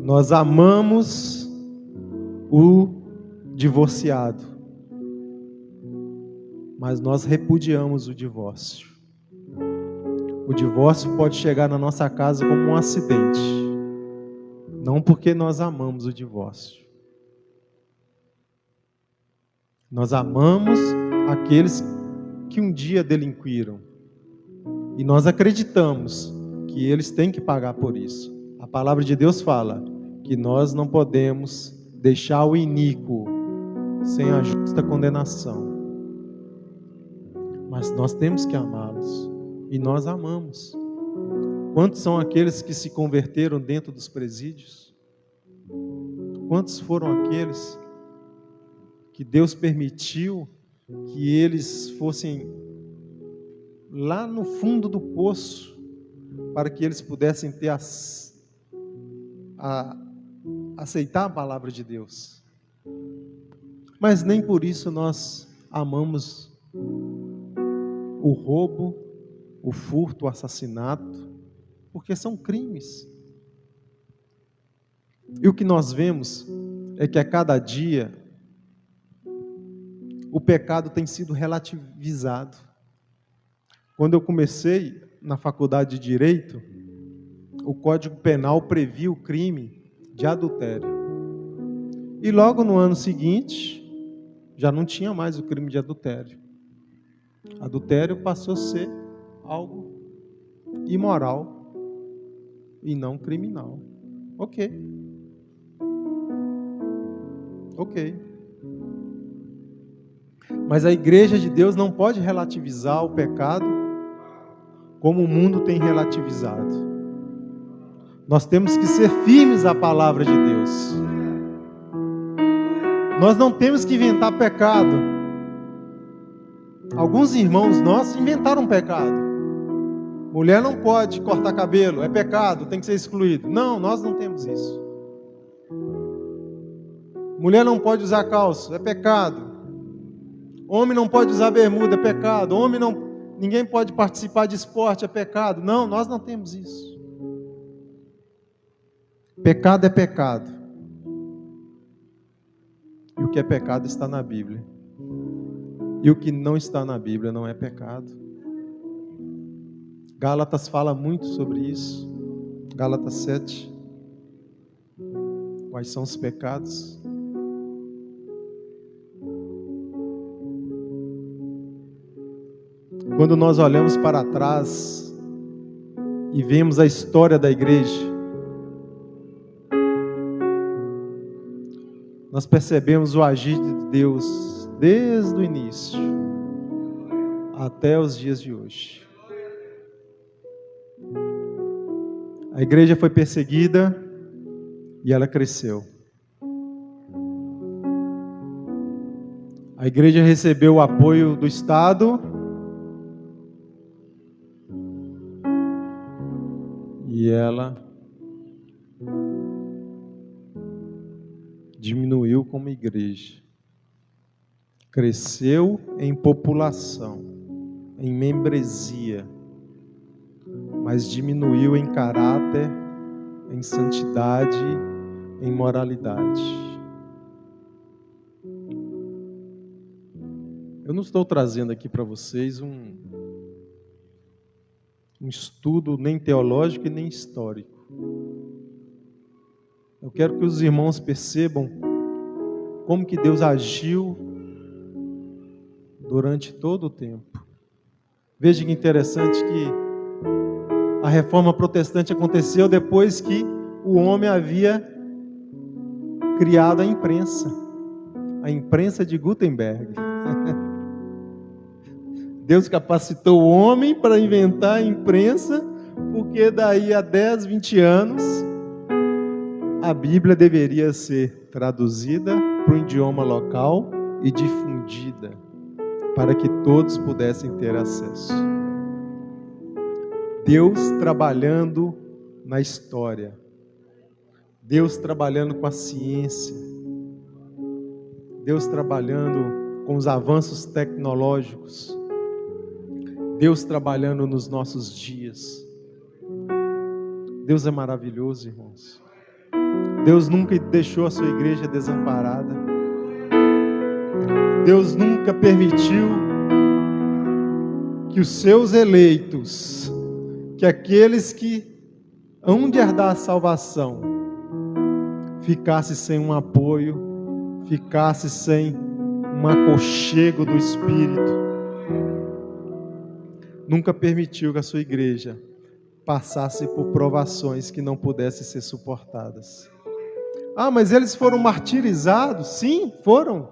Nós amamos o divorciado, mas nós repudiamos o divórcio. O divórcio pode chegar na nossa casa como um acidente, não porque nós amamos o divórcio. Nós amamos aqueles que um dia delinquiram e nós acreditamos que eles têm que pagar por isso. A palavra de Deus fala que nós não podemos deixar o iníquo sem a justa condenação, mas nós temos que amá-los. E nós amamos. Quantos são aqueles que se converteram dentro dos presídios? Quantos foram aqueles que Deus permitiu que eles fossem lá no fundo do poço para que eles pudessem ter aceitar a palavra de Deus? Mas nem por isso nós amamos o roubo, o furto, o assassinato, porque são crimes. E o que nós vemos é que a cada dia o pecado tem sido relativizado. Quando eu comecei na faculdade de Direito, o Código Penal previa o crime de adultério. E logo no ano seguinte, já não tinha mais o crime de adultério. Adultério passou a ser algo imoral e não criminal. Ok. Mas a igreja de Deus não pode relativizar o pecado como o mundo tem relativizado. Nós temos que ser firmes à palavra de Deus. Nós não temos que inventar pecado. Alguns irmãos nossos inventaram um pecado. Mulher não pode cortar cabelo, é pecado, tem que ser excluído. Não, nós não temos isso. Mulher não pode usar calça, é pecado. Homem não pode usar bermuda, é pecado. Ninguém pode participar de esporte, é pecado. Não, nós não temos isso. Pecado é pecado. E o que é pecado está na Bíblia. E o que não está na Bíblia não é pecado. Gálatas fala muito sobre isso. Gálatas 7. Quais são os pecados? Quando nós olhamos para trás e vemos a história da igreja, nós percebemos o agir de Deus desde o início até os dias de hoje. A igreja foi perseguida e ela cresceu. A igreja recebeu o apoio do Estado e ela diminuiu como igreja. Cresceu em população, em membresia, mas diminuiu em caráter, em santidade, em moralidade. Eu não estou trazendo aqui para vocês um estudo nem teológico e nem histórico. Eu quero que os irmãos percebam como que Deus agiu durante todo o tempo. Veja que interessante que a reforma protestante aconteceu depois que o homem havia criado a imprensa de Gutenberg. Deus capacitou o homem para inventar a imprensa, porque daí a 10, 20 anos, a Bíblia deveria ser traduzida para o idioma local e difundida, para que todos pudessem ter acesso. Deus trabalhando na história, Deus trabalhando com a ciência, Deus trabalhando com os avanços tecnológicos, Deus trabalhando nos nossos dias. Deus é maravilhoso, irmãos. Deus nunca deixou a sua igreja desamparada. Deus nunca permitiu que os seus eleitos, que aqueles que hão de herdar a salvação, ficasse sem um apoio, ficasse sem um aconchego do Espírito. Nunca permitiu que a sua igreja passasse por provações que não pudessem ser suportadas. Ah, mas eles foram martirizados? Sim, foram.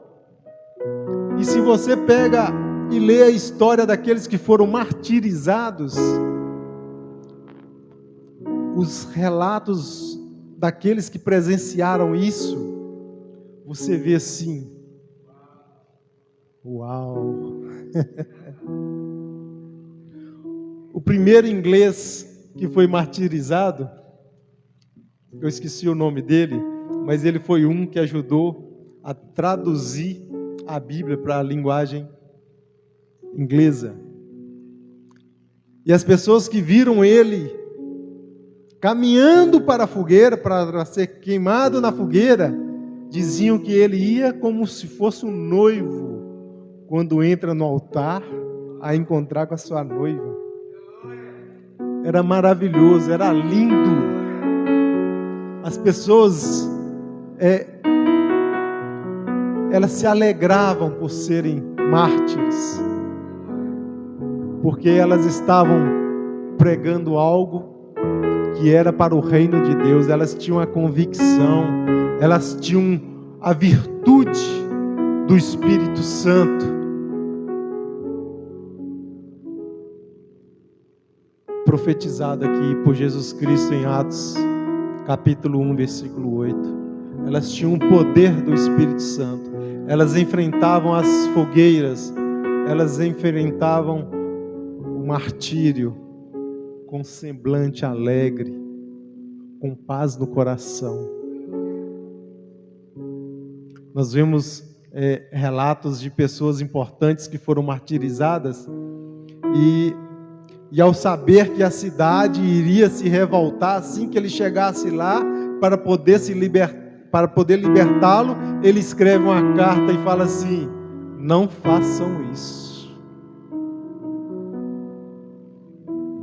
E se você pega e lê a história daqueles que foram martirizados, os relatos daqueles que presenciaram isso, você vê assim, uau! O primeiro inglês que foi martirizado, eu esqueci o nome dele, mas ele foi um que ajudou a traduzir a Bíblia para a linguagem inglesa. E as pessoas que viram ele caminhando para a fogueira, para ser queimado na fogueira, diziam que ele ia como se fosse um noivo, quando entra no altar a encontrar com a sua noiva. Era maravilhoso, era lindo. As pessoas, elas se alegravam por serem mártires, porque elas estavam pregando algo que era para o reino de Deus. Elas tinham a convicção, elas tinham a virtude do Espírito Santo. Profetizado aqui por Jesus Cristo em Atos, capítulo 1, versículo 8. Elas tinham o poder do Espírito Santo. Elas enfrentavam as fogueiras, elas enfrentavam o martírio com semblante alegre, com paz no coração. Nós vemos relatos de pessoas importantes que foram martirizadas e ao saber que a cidade iria se revoltar assim que ele chegasse lá para poder libertá-lo, ele escreve uma carta e fala assim: não façam isso,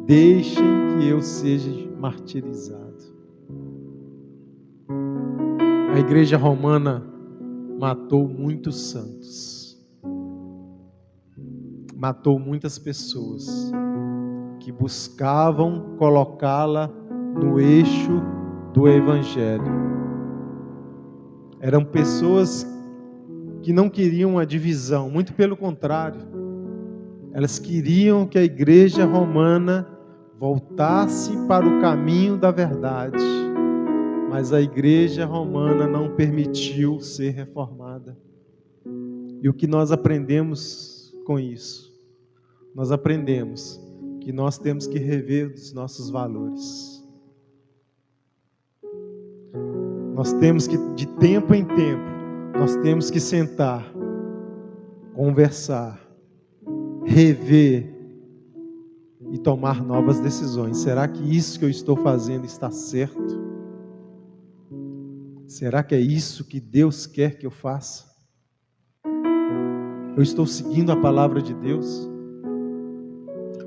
deixem que eu seja martirizado. A igreja romana matou muitos santos, matou muitas pessoas que buscavam colocá-la no eixo do Evangelho. Eram pessoas que não queriam a divisão, muito pelo contrário. Elas queriam que a igreja romana voltasse para o caminho da verdade, mas a igreja romana não permitiu ser reformada. E o que nós aprendemos com isso? Nós aprendemos que nós temos que rever os nossos valores. Nós temos que, de tempo em tempo, nós temos que sentar, conversar, rever e tomar novas decisões. Será que isso que eu estou fazendo está certo? Será que é isso que Deus quer que eu faça? Eu estou seguindo a palavra de Deus?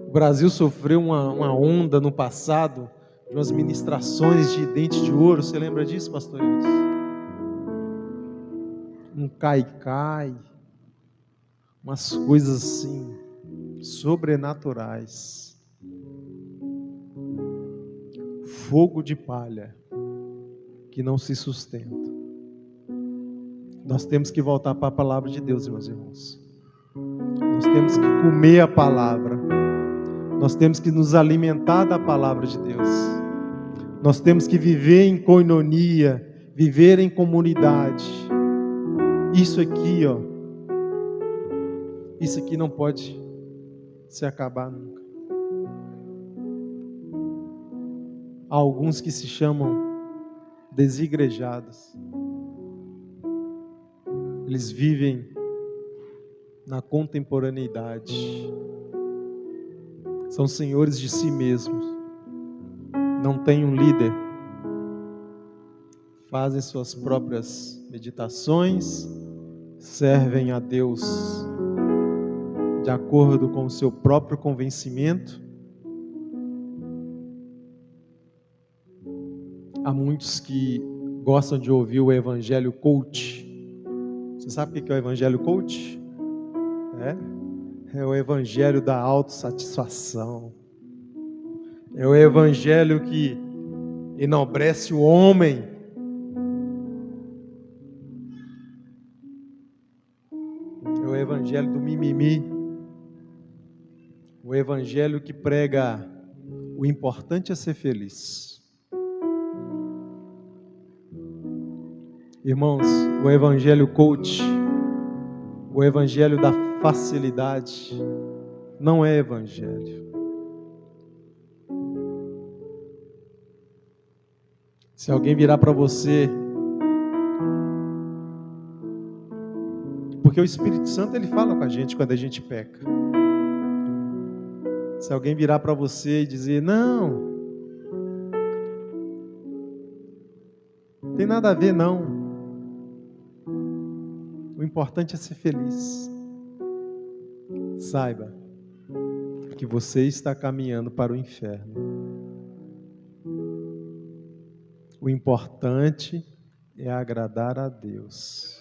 O Brasil sofreu uma onda no passado de umas ministrações de dente de ouro. Você lembra disso, pastor Wilson? Um cai-cai, umas coisas assim, sobrenaturais. Fogo de palha que não se sustenta. Nós temos que voltar para a palavra de Deus, meus irmãos. Nós temos que comer a palavra. Nós temos que nos alimentar da palavra de Deus. Nós temos que viver em koinonia, viver em comunidade. Isso aqui, isso aqui não pode se acabar nunca. Há alguns que se chamam desigrejados. Eles vivem na contemporaneidade. São senhores de si mesmos. Não têm um líder. Fazem suas próprias meditações. Servem a Deus de acordo com o seu próprio convencimento. Há muitos que gostam de ouvir o evangelho coach. Você sabe o que é o evangelho coach? É o evangelho da autossatisfação. É o evangelho que enobrece o homem. É o evangelho do mimimi. O evangelho que prega o importante é ser feliz. Irmãos, o evangelho coach, o evangelho da facilidade, não é evangelho. Se alguém virar para você, porque o Espírito Santo ele fala com a gente quando a gente peca. Se alguém virar para você e dizer, não tem nada a ver não. O importante é ser feliz. Saiba que você está caminhando para o inferno. O importante é agradar a Deus.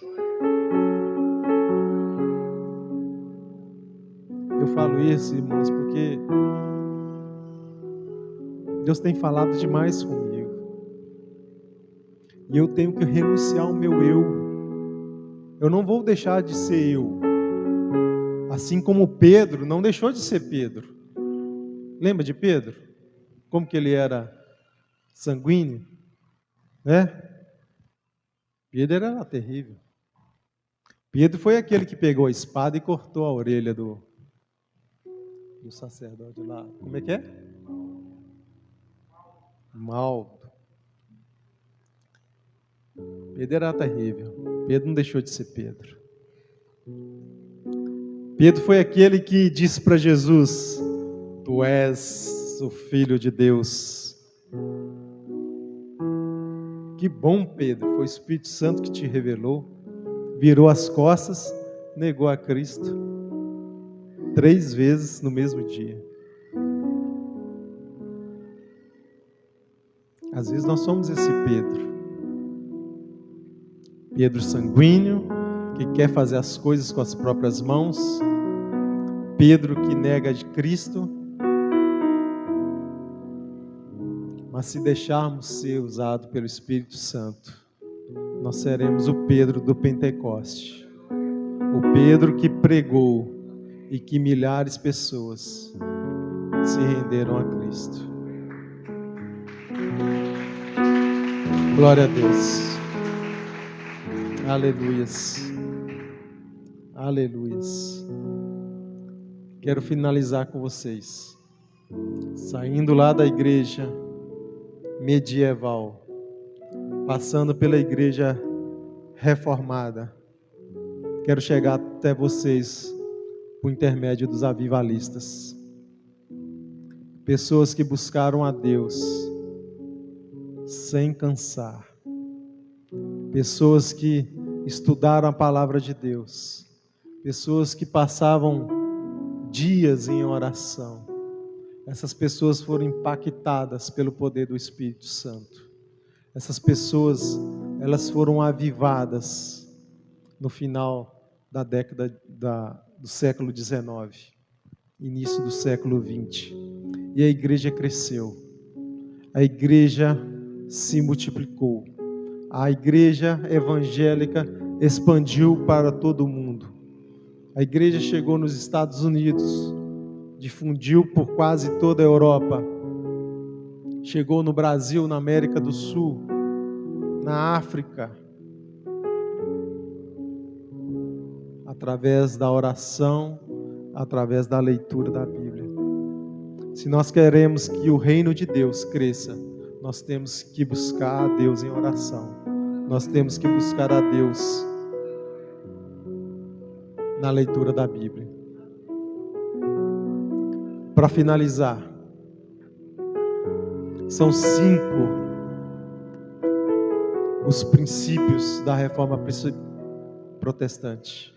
Eu falo isso, irmãos, porque Deus tem falado demais comigo. E eu tenho que renunciar ao meu eu. Eu não vou deixar de ser eu. Assim como Pedro não deixou de ser Pedro. Lembra de Pedro? Como que ele era sanguíneo? Pedro era terrível. Pedro foi aquele que pegou a espada e cortou a orelha do sacerdote lá. Como é que é? Maldo. Pedro era terrível. Pedro não deixou de ser Pedro. Pedro foi aquele que disse para Jesus, tu és o Filho de Deus. Que bom, Pedro, foi o Espírito Santo que te revelou. Virou as costas, negou a Cristo 3 vezes no mesmo dia. Às vezes nós somos esse Pedro. Pedro sanguíneo, que quer fazer as coisas com as próprias mãos. Pedro que nega de Cristo. Mas se deixarmos ser usado pelo Espírito Santo, nós seremos o Pedro do Pentecoste. O Pedro que pregou e que milhares de pessoas se renderam a Cristo. Glória a Deus. Aleluias. Aleluias. Quero finalizar com vocês. Saindo lá da igreja medieval, passando pela igreja reformada, quero chegar até vocês por intermédio dos avivalistas. Pessoas que buscaram a Deus sem cansar. Pessoas que estudaram a palavra de Deus. Pessoas que passavam dias em oração. Essas pessoas foram impactadas pelo poder do Espírito Santo. Essas pessoas, elas foram avivadas no final da década do século XIX, início do século XX. E a igreja cresceu. A igreja se multiplicou. A igreja evangélica expandiu para todo o mundo. A igreja chegou nos Estados Unidos, difundiu por quase toda a Europa, chegou no Brasil, na América do Sul, na África, através da oração, através da leitura da Bíblia. Se nós queremos que o reino de Deus cresça, nós temos que buscar a Deus em oração. Nós temos que buscar a Deus na leitura da Bíblia. Para finalizar, são 5 os princípios da reforma protestante.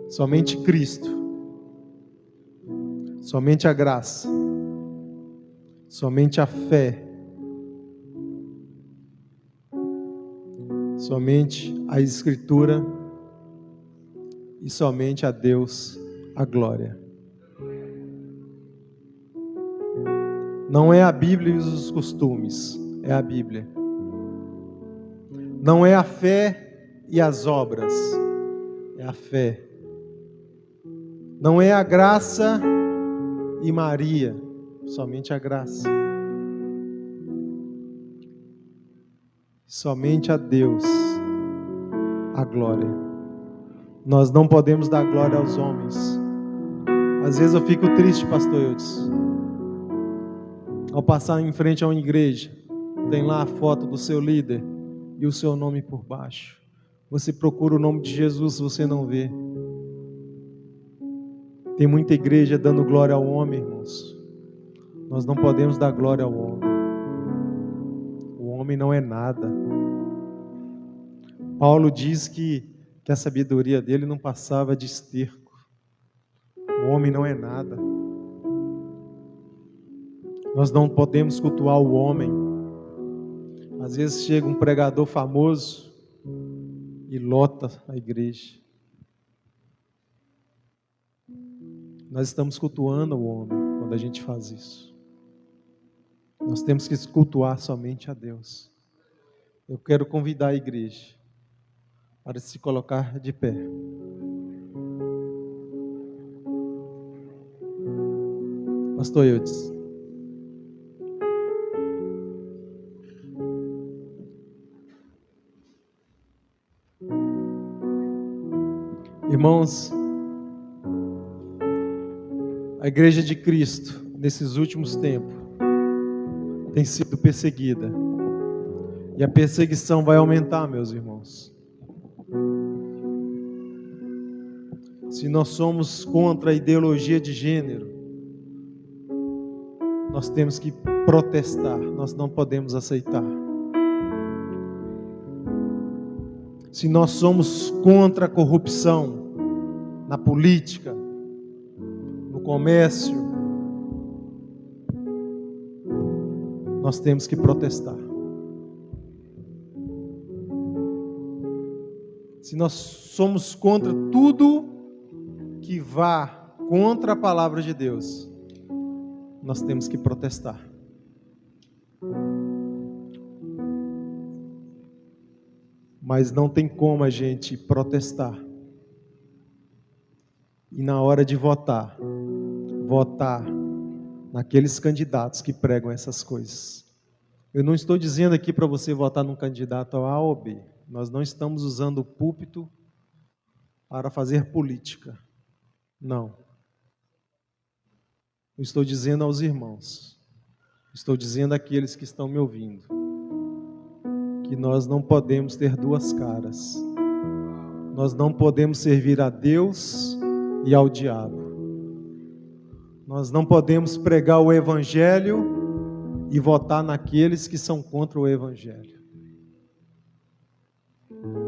Somente Cristo, somente a graça, somente a fé, somente a Escritura e somente a Deus a glória. Não é a Bíblia e os costumes, é a Bíblia. Não é a fé e as obras, é a fé. Não é a graça e Maria, somente a graça. Somente a Deus a glória. Nós não podemos dar glória aos homens. Às vezes eu fico triste, pastor Eudes, ao passar em frente a uma igreja, tem lá a foto do seu líder e o seu nome por baixo. Você procura o nome de Jesus, você não vê. Tem muita igreja dando glória ao homem, irmãos. Nós não podemos dar glória ao homem. O homem não é nada. Paulo diz que a sabedoria dele não passava de esterco. O homem não é nada. Nós não podemos cultuar o homem. Às vezes chega um pregador famoso e lota a igreja. Nós estamos cultuando o homem quando a gente faz isso. Nós temos que cultuar somente a Deus. Eu quero convidar a igreja para se colocar de pé. Pastor Eudes. Irmãos, a igreja de Cristo, nesses últimos tempos, tem sido perseguida. E a perseguição vai aumentar, meus irmãos. Se nós somos contra a ideologia de gênero, nós temos que protestar, nós não podemos aceitar. Se nós somos contra a corrupção na política, no comércio, nós temos que protestar. Se nós somos contra tudo que vá contra a palavra de Deus, nós temos que protestar. Mas não tem como a gente protestar e na hora de votar, votar naqueles candidatos que pregam essas coisas. Eu não estou dizendo aqui para você votar num candidato A ou B. Nós não estamos usando o púlpito para fazer política. Não. Eu estou dizendo aos irmãos, estou dizendo àqueles que estão me ouvindo, que nós não podemos ter duas caras. Nós não podemos servir a Deus e ao diabo. Nós não podemos pregar o Evangelho e votar naqueles que são contra o Evangelho.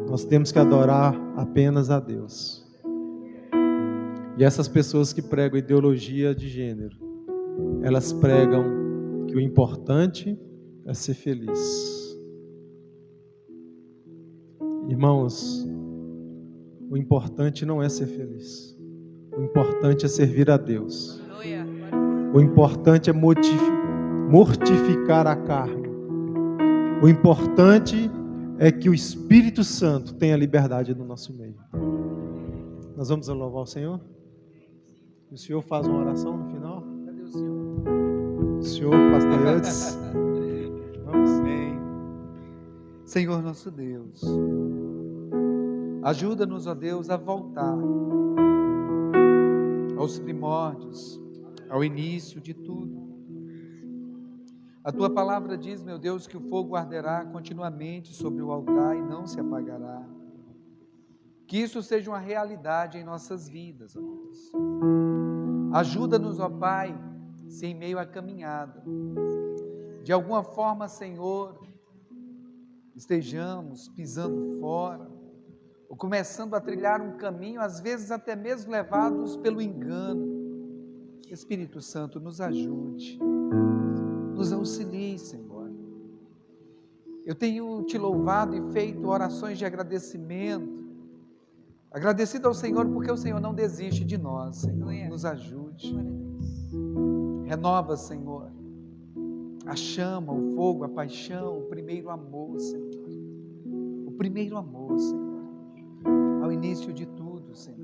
Nós temos que adorar apenas a Deus. E essas pessoas que pregam ideologia de gênero, elas pregam que o importante é ser feliz. Irmãos, o importante não é ser feliz. O importante é servir a Deus. O importante é mortificar a carne. O importante é que o Espírito Santo tenha liberdade no nosso meio. Nós vamos louvar o Senhor? O Senhor faz uma oração no final? Cadê o Senhor? O Senhor, pastor Eudes. Vamos. Amém. Senhor nosso Deus, ajuda-nos, ó Deus, a voltar aos primórdios, ao início de tudo. A Tua palavra diz, meu Deus, que o fogo arderá continuamente sobre o altar e não se apagará. Que isso seja uma realidade em nossas vidas, ó Deus. Ajuda-nos, ó Pai, se em meio à caminhada, de alguma forma, Senhor, estejamos pisando fora, ou começando a trilhar um caminho, às vezes até mesmo levados pelo engano. Espírito Santo, nos ajude, nos auxilie, Senhor. Eu tenho Te louvado e feito orações de agradecimento, agradecido ao Senhor porque o Senhor não desiste de nós, Senhor. Nos ajude, renova, Senhor, a chama, o fogo, a paixão, o primeiro amor, Senhor. O primeiro amor, Senhor, ao início de tudo, Senhor.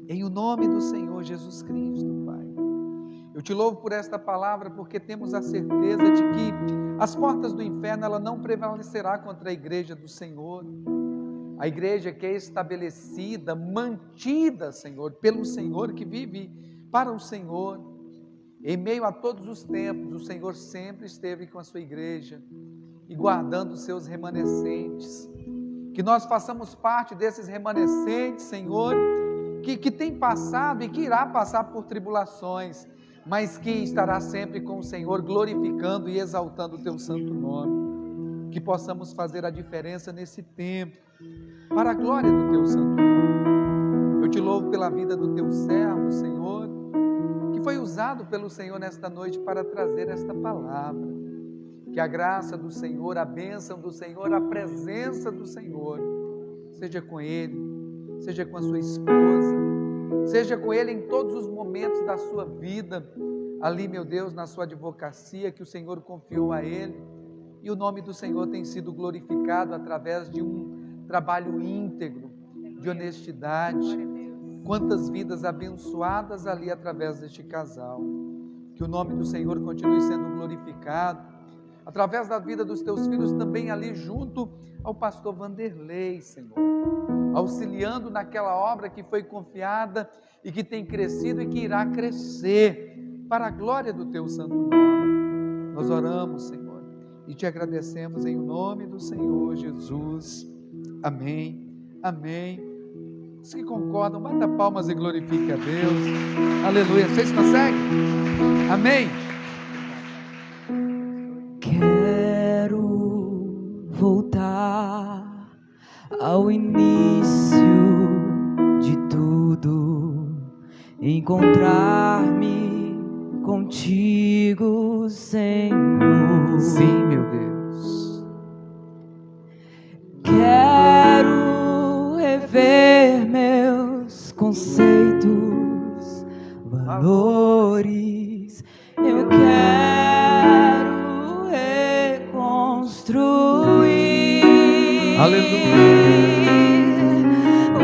Em o nome do Senhor Jesus Cristo, Pai. Eu Te louvo por esta palavra, porque temos a certeza de que as portas do inferno, ela não prevalecerá contra a igreja do Senhor. A igreja que é estabelecida, mantida, Senhor, pelo Senhor, que vive para o Senhor. Em meio a todos os tempos, o Senhor sempre esteve com a sua igreja e guardando os seus remanescentes. Que nós façamos parte desses remanescentes, Senhor, que tem passado e que irá passar por tribulações, mas que estará sempre com o Senhor, glorificando e exaltando o Teu santo nome. Que possamos fazer a diferença nesse tempo, para a glória do Teu santo nome. Eu Te louvo pela vida do Teu servo, Senhor, que foi usado pelo Senhor nesta noite para trazer esta palavra. Que a graça do Senhor, a bênção do Senhor, a presença do Senhor, seja com ele, seja com a sua esposa, seja com ele em todos os momentos da sua vida, ali, meu Deus, na sua advocacia que o Senhor confiou a ele, e o nome do Senhor tem sido glorificado através de um trabalho íntegro, de honestidade. Quantas vidas abençoadas ali através deste casal. Que o nome do Senhor continue sendo glorificado, através da vida dos Teus filhos também ali junto ao pastor Vanderlei, Senhor, auxiliando naquela obra que foi confiada e que tem crescido e que irá crescer para a glória do Teu santo nome. Nós oramos, Senhor, e Te agradecemos em nome do Senhor Jesus. Amém, amém. Os que concordam, bata palmas e glorifique a Deus. Aleluia. Vocês conseguem? Amém. Quero voltar ao início de tudo, encontrar-me contigo, Senhor. Sim, meu Deus. Quero rever meus conceitos, valores. Eu quero reconstruir. Aleluia.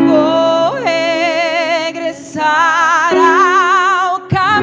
Vou regressar ao caminho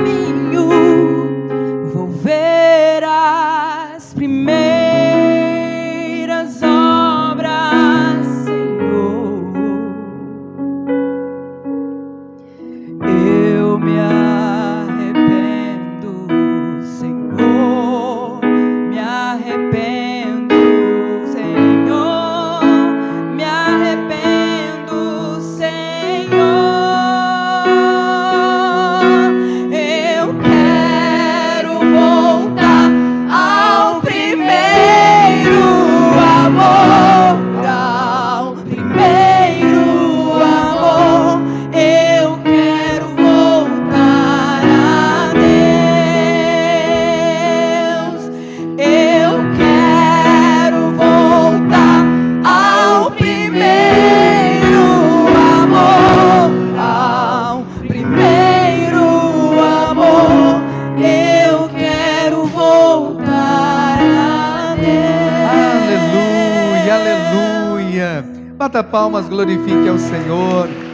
palmas, glorifique ao Senhor.